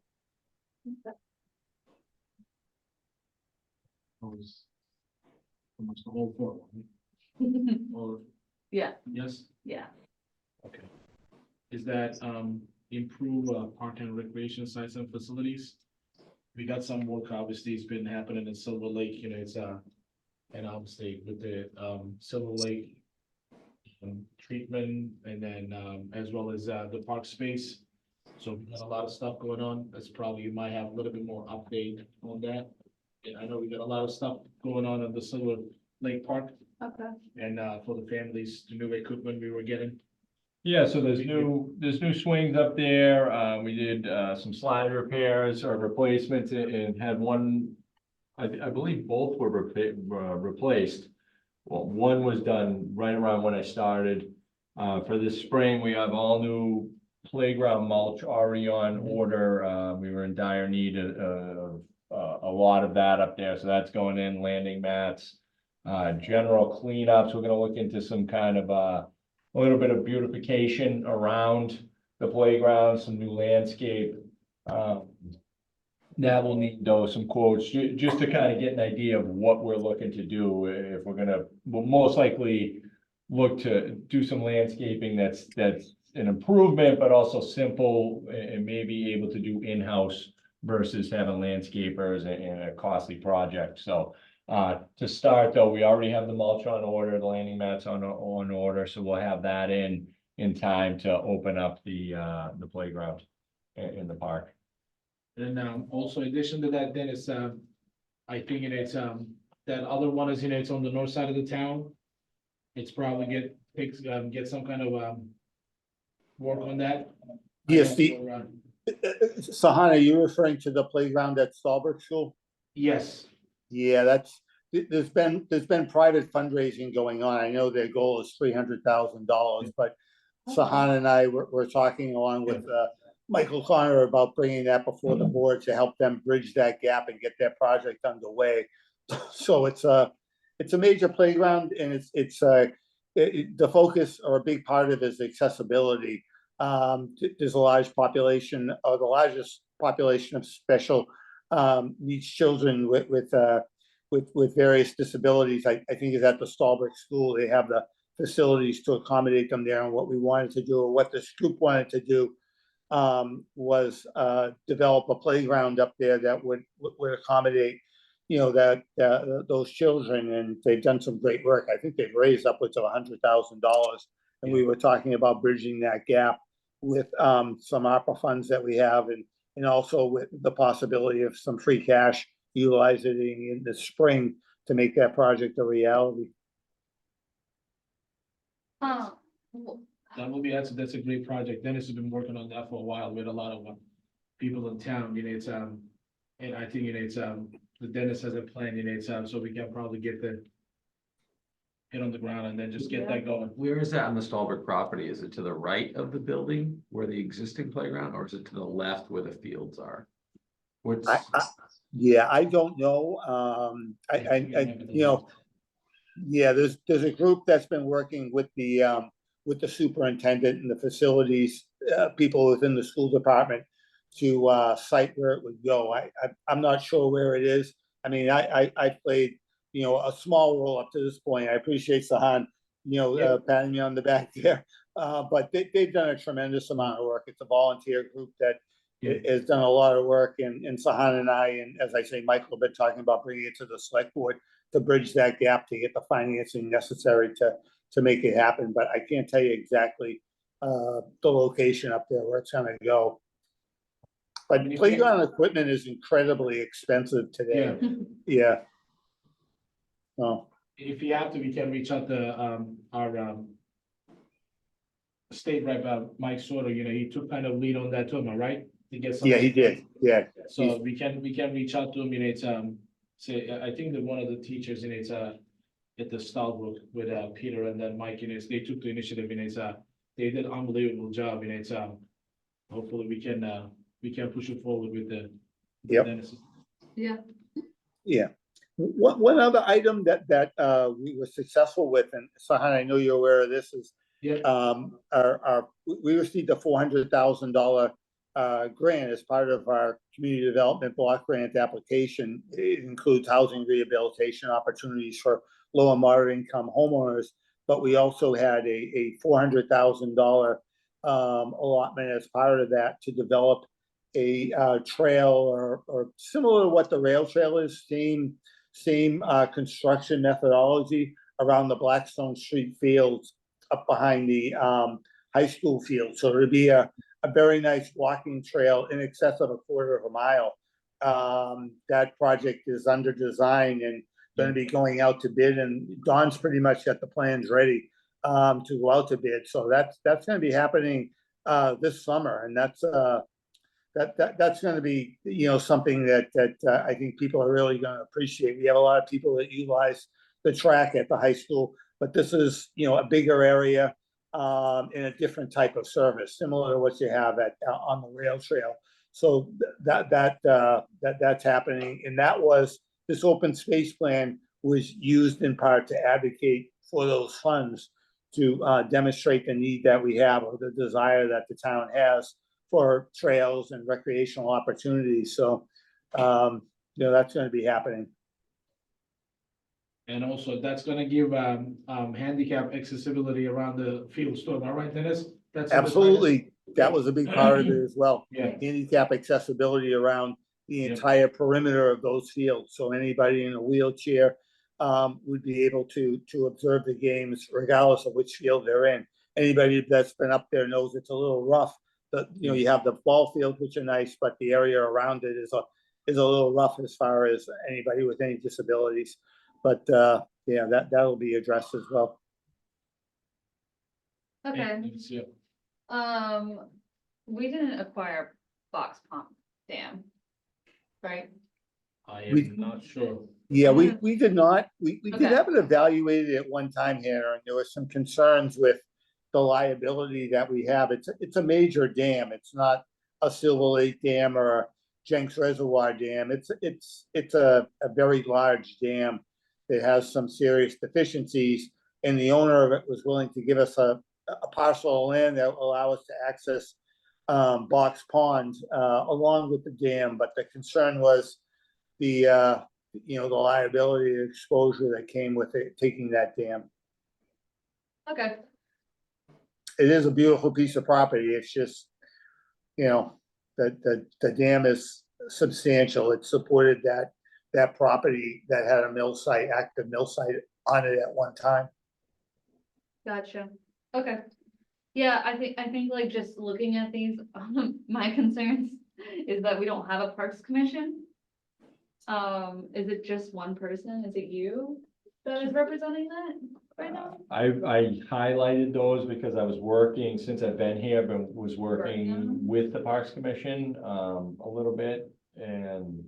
Was almost the whole four, or, Yeah, yes, yeah. okay. Is that, improve, park and recreation sites and facilities? We got some work, obviously, it's been happening in Silver Lake, it's, and obviously with the, Silver Lake treatment, and then, as well as, the park space. So we got a lot of stuff going on. That's probably, you might have a little bit more update on that. And I know we got a lot of stuff going on at the Silver Lake Park, Okay. and, for the families, the new equipment we were getting. Yeah, so there's new swings up there. We did some slide repairs or replacements and had one. I believe both were replaced. Well, one was done right around when I started. For this spring, we have all new playground mulch already on order. We were in dire need of a lot of that up there, so that's going in. Landing mats, general cleanups. We're gonna look into some kind of a little bit of beautification around the playground, some new landscape. That will need though some quotes, just to kind of get an idea of what we're looking to do. If we'll most likely look to do some landscaping that's an improvement, but also simple and maybe able to do in-house versus having landscapers in a costly project. So to start though, we already have the mulch on order, the landing mats on order, so we'll have that in time to open up the playground in the park. And also in addition to that, then it's, I think it's, that other one is, it's on the north side of the town. It's probably get some kind of, work on that. Yes, I know Sahan, are you referring to the playground at Stallbrook School? yes, Yeah, there's been private fundraising going on. I know their goal is $300,000, but Sahan and I were talking along with Michael Connor about bringing that before the board to help them bridge that gap and get that project underway. So it's a major playground, and the focus, or a big part of it, is accessibility. There's a large population, or the largest population of special needs children with various disabilities. I think is at the Stallbrook School. They have the facilities to accommodate them there. And what we wanted to do, or what this group wanted to do, was develop a playground up there that would accommodate, those children. And they've done some great work. I think they've raised upwards of $100,000. And we were talking about bridging that gap with some ARPA funds that we have, and also with the possibility of some free cash utilizing in the spring to make that project a reality. that will be, that's a great project. Dennis has been working on that for a while with a lot of people in town, and I think, the Dennis has a plan, so we can probably get the hit on the ground and then just get that going. Where is that on the Stallbrook property? Is it to the right of the building where the existing playground, or is it to the left where the fields are? What's, Yeah, I don't know. Yeah, there's a group that's been working with the superintendent and the facilities, people within the school department to cite where it would go. I'm not sure where it is. I mean, I played, a small role up to this point. I appreciate Sahan, patting me on the back there. But they've done a tremendous amount of work. It's a volunteer group that has done a lot of work, and Sahan and I, and as I say, Michael, have been talking about bringing it to the select board to bridge that gap, to get the financing necessary to make it happen. But I can't tell you exactly the location up there where it's gonna go. but mean, if playground equipment is incredibly expensive Yeah, today. Yeah. Oh, if you have to, we can reach out to, our, state rep, Mike Sordo, he took kind of lead on that too, am I right? To get some. yeah, he did, yeah. So we can reach out to him, it's, say, I think that one of the teachers, it's, at the Stallbrook with, Peter and then Mike, they took the initiative, it's, they did an unbelievable job, it's, hopefully we can push it forward with the. Yep. Dennis. Yeah. Yeah. One other item that we were successful with, and Sahan, I know you're aware of this, is Yeah, we received a $400,000 grant as part of our community development block grant application. It includes housing rehabilitation opportunities for low and moderate income homeowners, but we also had a $400,000 allotment as part of that to develop a trail or similar to what the rail trail is, same construction methodology around the Blackstone Street fields up behind the high school field. So it'll be a very nice walking trail in excess of a quarter of a mile. That project is under design and going to be going out to bid, and Don's pretty much got the plans ready to go out to bid. So that's going to be happening this summer, and that's going to be, something that I think people are really going to appreciate. We have a lot of people that utilize the track at the high school, but this is, a bigger area in a different type of service, similar to what you have on the rail trail. So that's happening, and this open space plan was used in part to advocate for those funds to demonstrate the need that we have, or the desire that the town has for trails and recreational opportunities. So, that's going to be happening. and also that's gonna give, handicap accessibility around the field store, am I right, Dennis? That's what it's Absolutely. That was a big part of it as well. Yeah. Handicap accessibility around the Yep. entire perimeter of those fields. So anybody in a wheelchair would be able to observe the games regardless of which field they're in. Anybody that's been up there knows it's a little rough. You have the ball fields, which are nice, but the area around it is a little rough as far as anybody with any disabilities. But that'll be addressed as well. Okay, Yeah. we didn't acquire Box Pump Dam, right? I We- am not sure. Yeah, we did not. We did Okay. have it evaluated at one time here, and there were some concerns with the liability that we have. It's a major dam. It's not a Silver Lake Dam or a Jenks Reservoir Dam. It's a very large dam that has some serious deficiencies, and the owner of it was willing to give us a parcel of land that will allow us to access Box Pond along with the dam. But the concern was the liability and exposure that came with it, taking that dam. Okay, It is a beautiful piece of property. It's just, the dam is substantial. It supported that property that had a active mill site on it at one time. gotcha. Okay. Yeah, I think like just looking at these, my concerns is that we don't have a Parks Commission. Is it just one person? Is it you that is representing that right now? I highlighted those because I was working, since I've been here, but was working Working. with the Parks Commission, a little bit.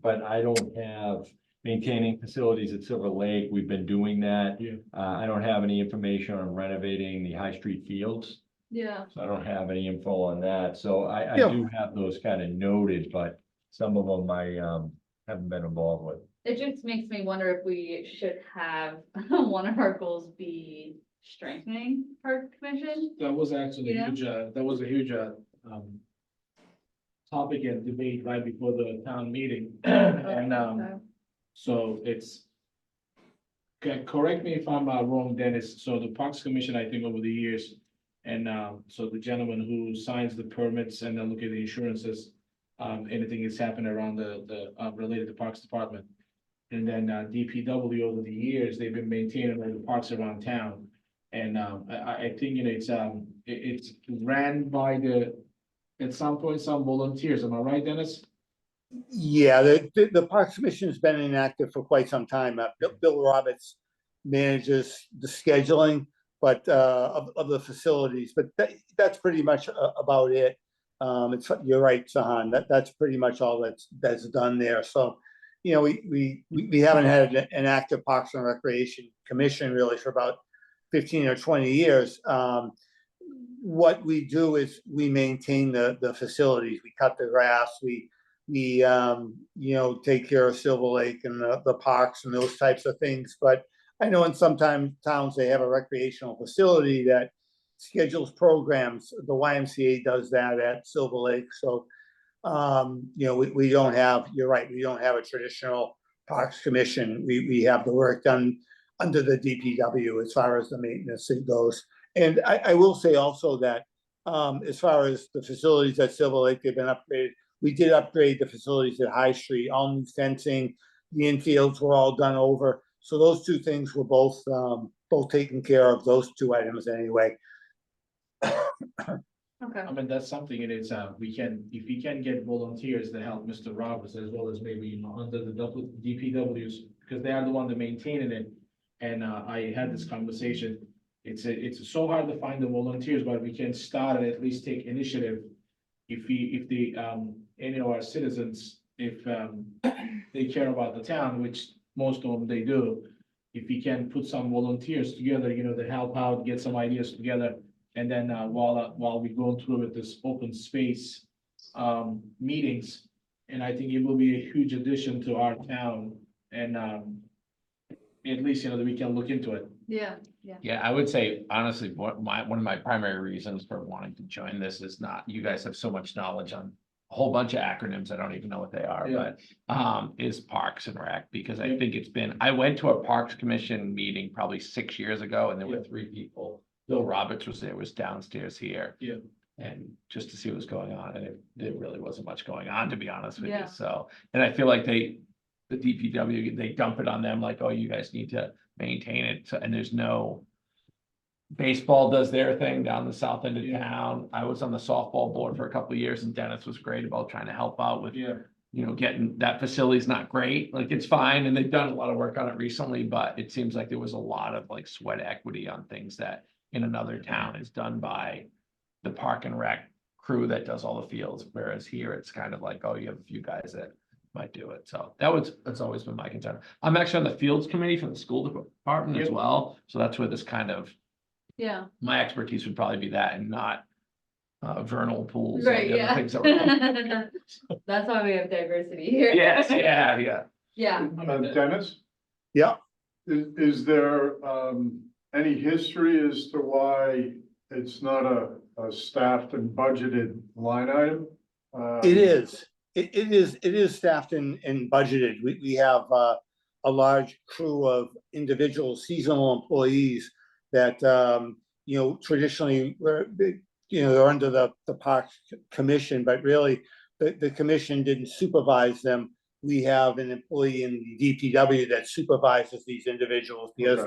But I don't have maintaining facilities at Silver Lake. We've been doing that. Yeah. I don't have any information on renovating the High Street fields. Yeah, So I don't have any info on that. So I Yeah. do have those kind of noted, but some of them I haven't been involved with. it just makes me wonder if we should have one of our goals be strengthening Park Commission. That was actually Yeah. a huge topic and debate right before the town meeting. And, Okay. so it's, correct me if I'm wrong, Dennis, so the Parks Commission, I think over the years, and so the gentleman who signs the permits and then look at the insurances, anything that's happened around the related to Parks Department. And then DPW over the years, they've been maintaining all the parks around town. And I think, it's ran by at some point, some volunteers, am I right, Dennis? Yeah, the Parks Commission's been inactive for quite some time. Bill Roberts manages the scheduling, but of the facilities, but that's pretty much about it. You're right, Sahan, that's pretty much all that's done there. So, you know, we haven't had an active Parks and Recreation Commission really for about 15 or 20 years. What we do is we maintain the facilities. We cut the grass, we you know, take care of Silver Lake and the parks and those types of things. But I know in some towns they have a recreational facility that schedules programs. The YMCA does that at Silver Lake. So, you know, we don't have, you're right, we don't have a traditional Parks Commission. We have the work done under the DPW as far as the maintenance goes. And I will say also that as far as the facilities at Silver Lake, they've been upgraded. We did upgrade the facilities at High Street, all new fencing, the infields were all done over. So those two things were both taken care of, those two items anyway. Okay. I mean, that's something it is, if we can get volunteers to help Mr. Roberts as well as maybe, you know, under the DPWs, because they are the one that maintaining it. And I had this conversation. It's so hard to find the volunteers, but we can start and at least take initiative. If any of our citizens, if they care about the town, which most of them they do, if we can put some volunteers together, you know, to help out, get some ideas together, and then while we go through with this open space meetings, and I think it will be a huge addition to our town, and at least, you know, that we can look into it. Yeah. Yeah, I would say honestly, one of my primary reasons for wanting to join this is not, you guys have so much knowledge on a whole bunch of acronyms, I don't even know what they are, Yeah. but is Parks and Rec, because I think I went to a Parks Commission meeting probably 6 years ago, and there were 3 people. Bill Roberts was there, was downstairs here. Yeah. And just to see what was going on, and it really wasn't much going on, to be honest with Yeah. you, so, and I feel like the DPW, they dump it on them like, oh, you guys need to maintain it, so, and there's no. Baseball does their thing down the south end of town. I was on the softball board for a couple of years, and Dennis was great about trying to help out with, Yeah. you know, getting that facility's not great, like it's fine, and they've done a lot of work on it recently, but it seems like there was a lot of like sweat equity on things that in another town is done by the Park and Rec crew that does all the fields, whereas here it's kind of like, oh, you have a few guys that might do it. So that's always been my concern. I'm actually on the fields committee for the school department as well. So that's where this kind of, Yeah. my expertise would probably be that and not vernal pools. Right, and the other things that we're- That's why we have diversity here. Yes, yeah. Yeah. Dennis, Yeah, is there any history as to why it's not a staffed and budgeted line item? it is. It is staffed and budgeted. We have a large crew of individual seasonal employees that, you know, traditionally they're under the Parks Commission, but really the commission didn't supervise them. We have an employee in the DPW that supervises these individuals because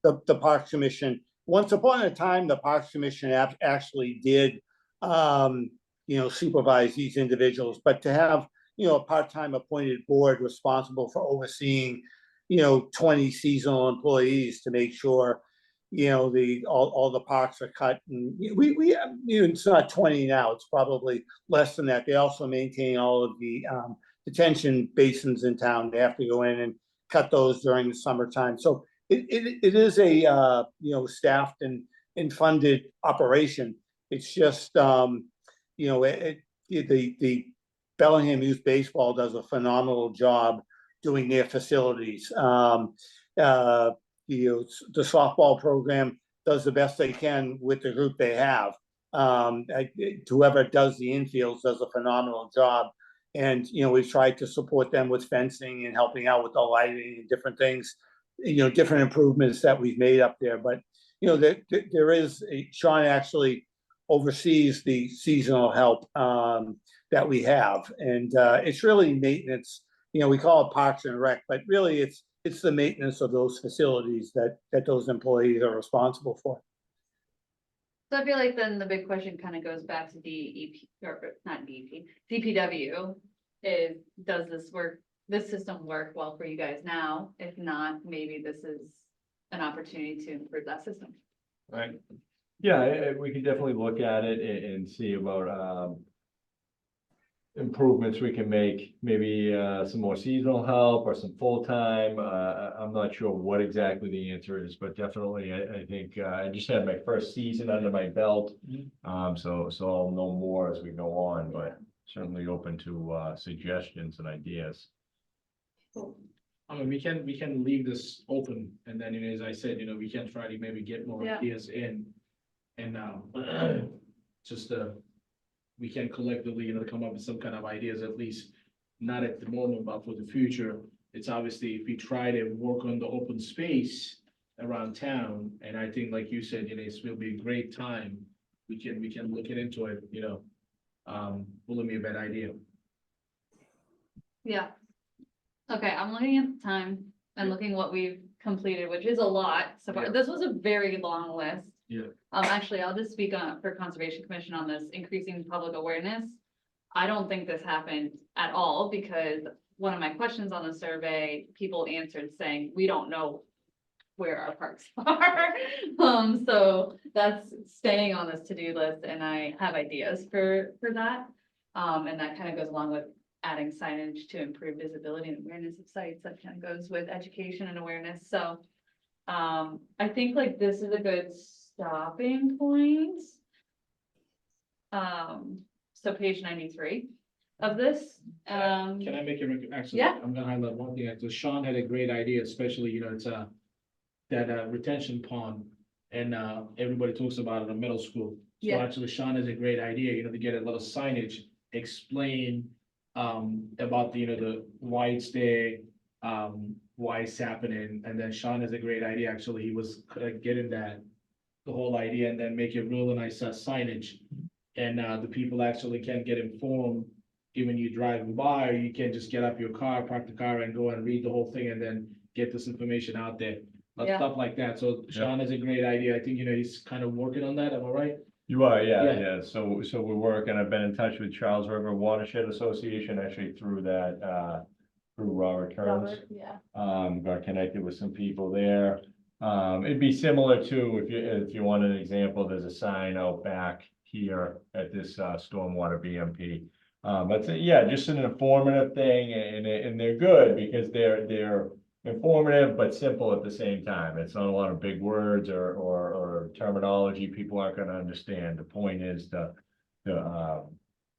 Okay. the Parks Commission, once upon a time, the Parks Commission actually did, you know, supervise these individuals, but to have, you know, a part-time appointed board responsible for overseeing, you know, 20 seasonal employees to make sure, you know, all the parks are cut, and we you know, it's not 20 now, it's probably less than that. They also maintain all of the detention basins in town. They have to go in and cut those during the summertime. So it is a you know, staffed and funded operation. It's just you know, the Bellingham Youth Baseball does a phenomenal job doing their facilities. You know, the softball program does the best they can with the group they have. Whoever does the infields does a phenomenal job. And, you know, we've tried to support them with fencing and helping out with the lighting and different things, you know, different improvements that we've made up there. But, you know, there is, Sean actually oversees the seasonal help that we have. And it's really maintenance, you know, we call it Parks and Rec, but really it's the maintenance of those facilities that those employees are responsible for. So I feel like then the big question kind of goes back to DEP, or not DEP, DPW. is, does this system work well for you guys now? If not, maybe this is an opportunity to improve that system. Right. Yeah, we can definitely look at it and see about, improvements we can make, maybe, some more seasonal help or some full-time. I'm not sure what exactly the answer is, but definitely, I think, I just had my first season under my belt. So I'll know more as we go on, but certainly open to, suggestions and ideas. I mean, we can leave this open, and then, as I said, we can try to maybe get more Yeah. ideas in. And, just, we can collectively, come up with some kind of ideas, at least, not at the moment, but for the future. It's obviously, if we try to work on the open space around town, and I think, like you said, it will be a great time. We can look into it, wouldn't be a bad idea. Yeah. Okay, I'm looking at the time and looking what we've completed, which is a lot so far. Yeah. This was a very long list. Yeah. Actually, I'll just speak on, for Conservation Commission on this, increasing public awareness. I don't think this happened at all, because one of my questions on the survey, people answered saying, we don't know where our parks are. So that's staying on this to-do list, and I have ideas for that. And that kind of goes along with adding signage to improve visibility and awareness of sites. That kind of goes with education and awareness. So I think like this is a good stopping point. So page 93 of this. Can I make a, actually, Yeah. I'm gonna highlight one thing. Actually, Sean had a great idea, especially, it's that retention pond. And everybody talks about it in middle school. So Yeah. actually, Sean has a great idea, to get a little signage, explain about the why it's there, why it's happening. And then Sean has a great idea. Actually, he was getting the whole idea, and then make it really nice signage. And the people actually can get informed. Even you driving by, you can just get up your car, park the car, and go and read the whole thing, and then get this information out there. Yeah. Stuff like that. So Sean has a great idea. I think, he's kind of working on that. Am I right? You are, Yeah. yeah. So we're working. I've been in touch with Charles River Watershed Association, actually through that, through Robert Kearns. Yeah. Got connected with some people there. It'd be similar to, if you want an example, there's a sign out back here at this, stormwater BMP. But yeah, just an informative thing, and they're good because they're informative but simple at the same time. It's not a lot of big words or terminology people aren't gonna understand. The point is to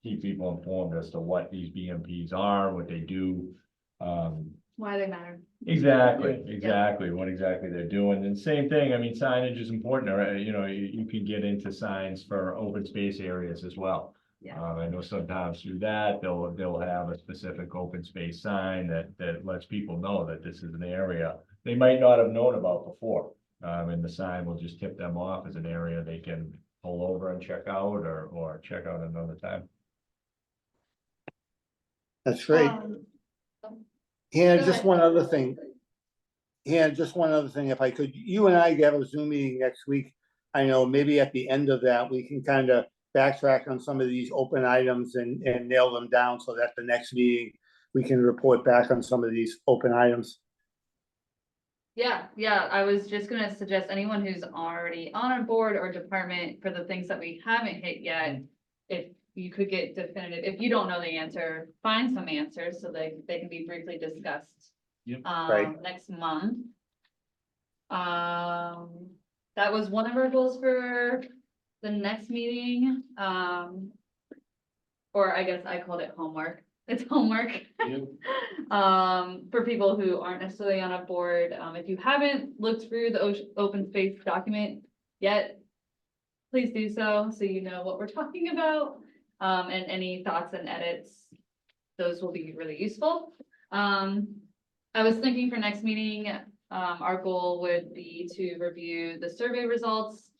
keep people informed as to what these BMPs are, what they do. Why they matter. Exactly, what exactly they're doing. And same thing, I mean, signage is important, right? You can get into signs for open space areas as well. Yeah. I know sometimes through that, they'll have a specific open space sign that lets people know that this is an area they might not have known about before. And the sign will just tip them off as an area they can pull over and check out or check out another time. That's great. And just one other thing. Yeah, just one other thing, if I could, you and I have a Zoom meeting next week. I know maybe at the end of that, we can kind of backtrack on some of these open items and nail them down so that the next meeting, we can report back on some of these open items. Yeah, I was just gonna suggest anyone who's already on a board or department for the things that we haven't hit yet, if you could get definitive, if you don't know the answer, find some answers so they can be briefly discussed. Yep. Right. Next month. That was one of our goals for the next meeting, or I guess I called it homework. It's homework. Yep. For people who aren't necessarily on a board, if you haven't looked through the open space document yet, please do so you know what we're talking about, and any thoughts and edits, those will be really useful. I was thinking for next meeting, our goal would be to review the survey results.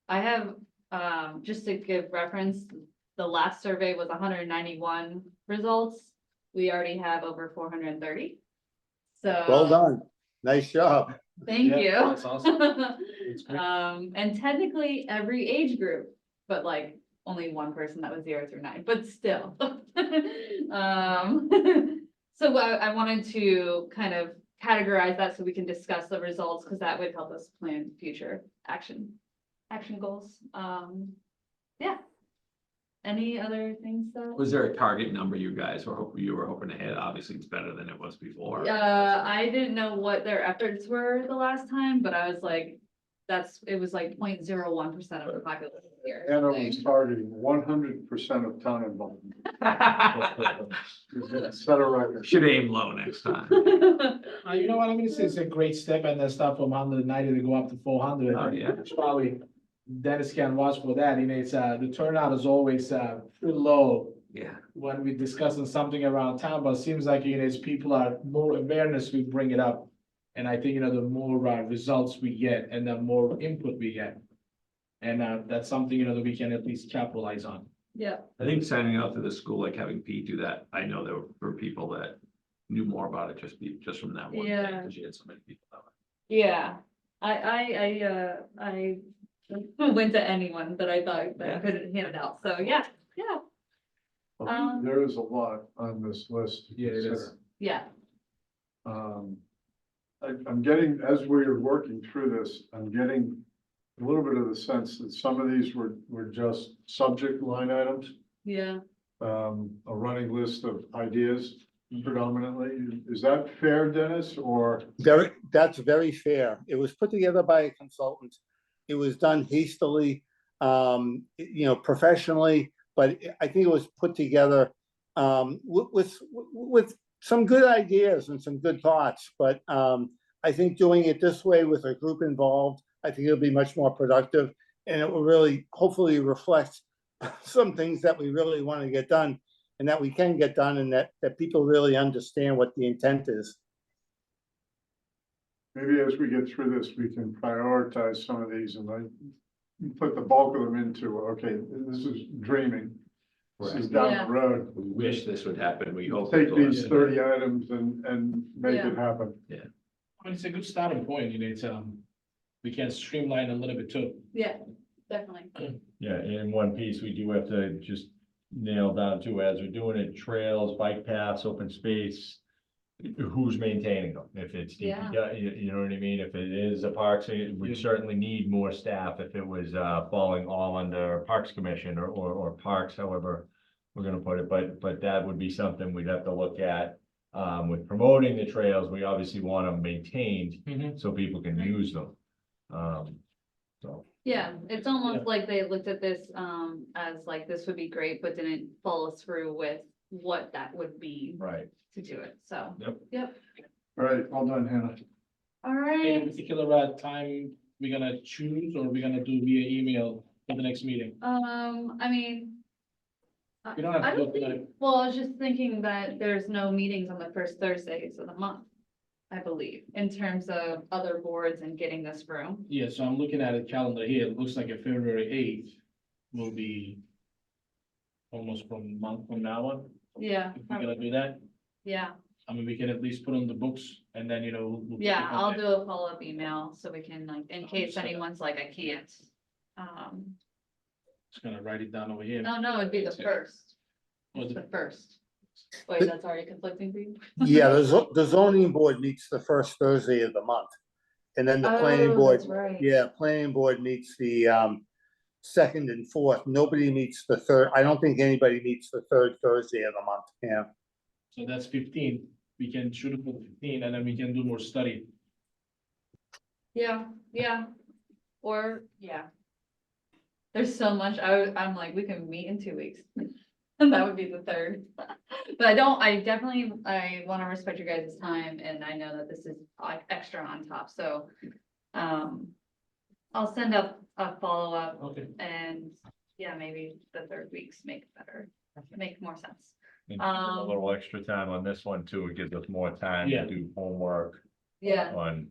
I have, just to give reference, the last survey was 191 results. We already have over 430. So. Well done. Nice job. Thank Yeah, you. that's awesome. It's great. And technically every age group, but like only one person that was 0 through 9, but still. So I wanted to kind of categorize that so we can discuss the results, because that would help us plan future action goals. Yeah. Any other things that? Was there a target number you guys were hoping to hit? Obviously, it's better than it was before. I didn't know what their efforts were the last time, but I was like, it was like 0.01% of the population here. And I was targeting 100% of town involvement. Set a record. Should aim low next time. You know what, I'm gonna say it's a great step, and then start from 190 to go up to 400. Oh, yeah. It's probably, Dennis can watch for that, you know, it's, the turnout is always, pretty low Yeah. when we're discussing something around town, but it seems like, you know, as people are more awareness, we bring it up. And I think, you know, the more, results we get and the more input we get. And, that's something, you know, that we can at least capitalize on. Yeah, I think signing out to the school, like having Pete do that, I know there were people that knew more about it just from that one thing, Yeah. because you had so many people that way. yeah. I went to anyone that I thought that Yeah. couldn't hand it out, so yeah. There is a lot on this list. to Yeah, it is. consider. Yeah, I'm getting, as we're working through this, I'm getting a little bit of the sense that some of these were just subject line items. yeah. A running list of ideas predominantly. Is that fair, Dennis, or? That's very fair. It was put together by a consultant. It was done hastily, you know, professionally, but I think it was put together with some good ideas and some good thoughts, but I think doing it this way with a group involved, I think it'll be much more productive, and it will really hopefully reflect some things that we really want to get done and that we can get done, and that people really understand what the intent is. Maybe as we get through this, we can prioritize some of these and like put the bulk of them into, okay, this is dreaming. This is down Yeah. the road. We wish this would happen, we hope. Take it will. these 30 items and make Yeah. it happen. I mean, it's a good starting point, you know, it's, we can streamline a little bit too. Yeah, definitely. Yeah, in one piece, we do have to just nail down to, as we're doing it, trails, bike paths, open space. Who's maintaining them? If it's Yeah. DPW, you know what I mean? If it is a parks, we Yeah. certainly need more staff if it was falling all under Parks Commission or Parks, however we're gonna put it, but that would be something we'd have to look at. With promoting the trails, we obviously want them maintained Mhm. so people can use them. So. Yeah, it's almost like they looked at this as like, this would be great, but didn't follow through with what that would be Right. to do it, so. Yep. Yep, All right, well done, Hannah. all Any right. particular time we're gonna choose, or we're gonna do via email for the next meeting? I mean. We don't have to I go don't think, tonight. well, I was just thinking that there's no meetings on the first Thursdays of the month, I believe, in terms of other boards and getting this room. Yeah, so I'm looking at a calendar here, it looks like a February 8th will be almost from a month from now on, Yeah, if we're gonna do that. yeah, I mean, we can at least put on the books, and then, you know. we'll yeah, pick up I'll that. do a follow-up email so we can, like, in case Understood. anyone's like, I can't. Just gonna write it down over here. No, it'd be the first, Was it- the first. Wait, that's already conflicting for you? Yeah, the zoning board meets the first Thursday of the month. And then the planning Oh, board, that's right. yeah, planning board meets the second and fourth. Nobody meets the third. I don't think anybody meets the third Thursday of the month, yeah. So that's 15, we can shoot it for 15, and then we can do more study. Yeah, or, yeah. There's so much, I'm like, we can meet in 2 weeks. And that would be the third. But I wanna respect your guys' time, and I know that this is like extra on top, so. I'll send up a follow-up, Okay. and, yeah, maybe the third weeks make more sense. And a little extra time on this one too, it gives us more time Yeah. to do homework Yeah, on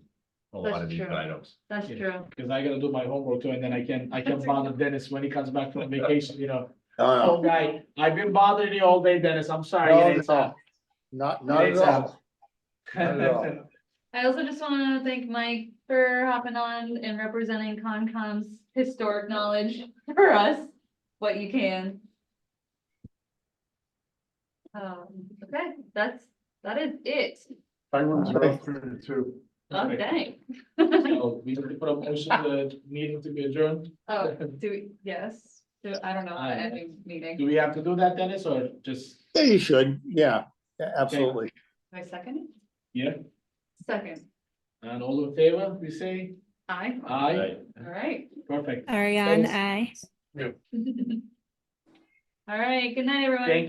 a lot That's of these true. items. that's Yeah. true. Because I gotta do my homework too, and then I can bother Dennis when he comes back from vacation, you know. No, Oh, guy, I've been bothering you all day, Dennis, I'm sorry. No, you know, no. Not at It's, all. Not at all. I also just wanna thank Mike for hopping on and representing Concom's historic knowledge for us. what you can. Okay, that is it. Penguins are up 3-2. Okay. So we need to put a motion, the meeting to be adjourned. Oh, yes, I don't know, Aye. any meeting. Do we have to do that, Dennis, or just, Yeah, you should, yeah, absolutely. My second? yeah, Second. and all in favor, we say Aye. aye, All right. perfect. Ariane, Dennis. I. All right, good night, everyone. Thank you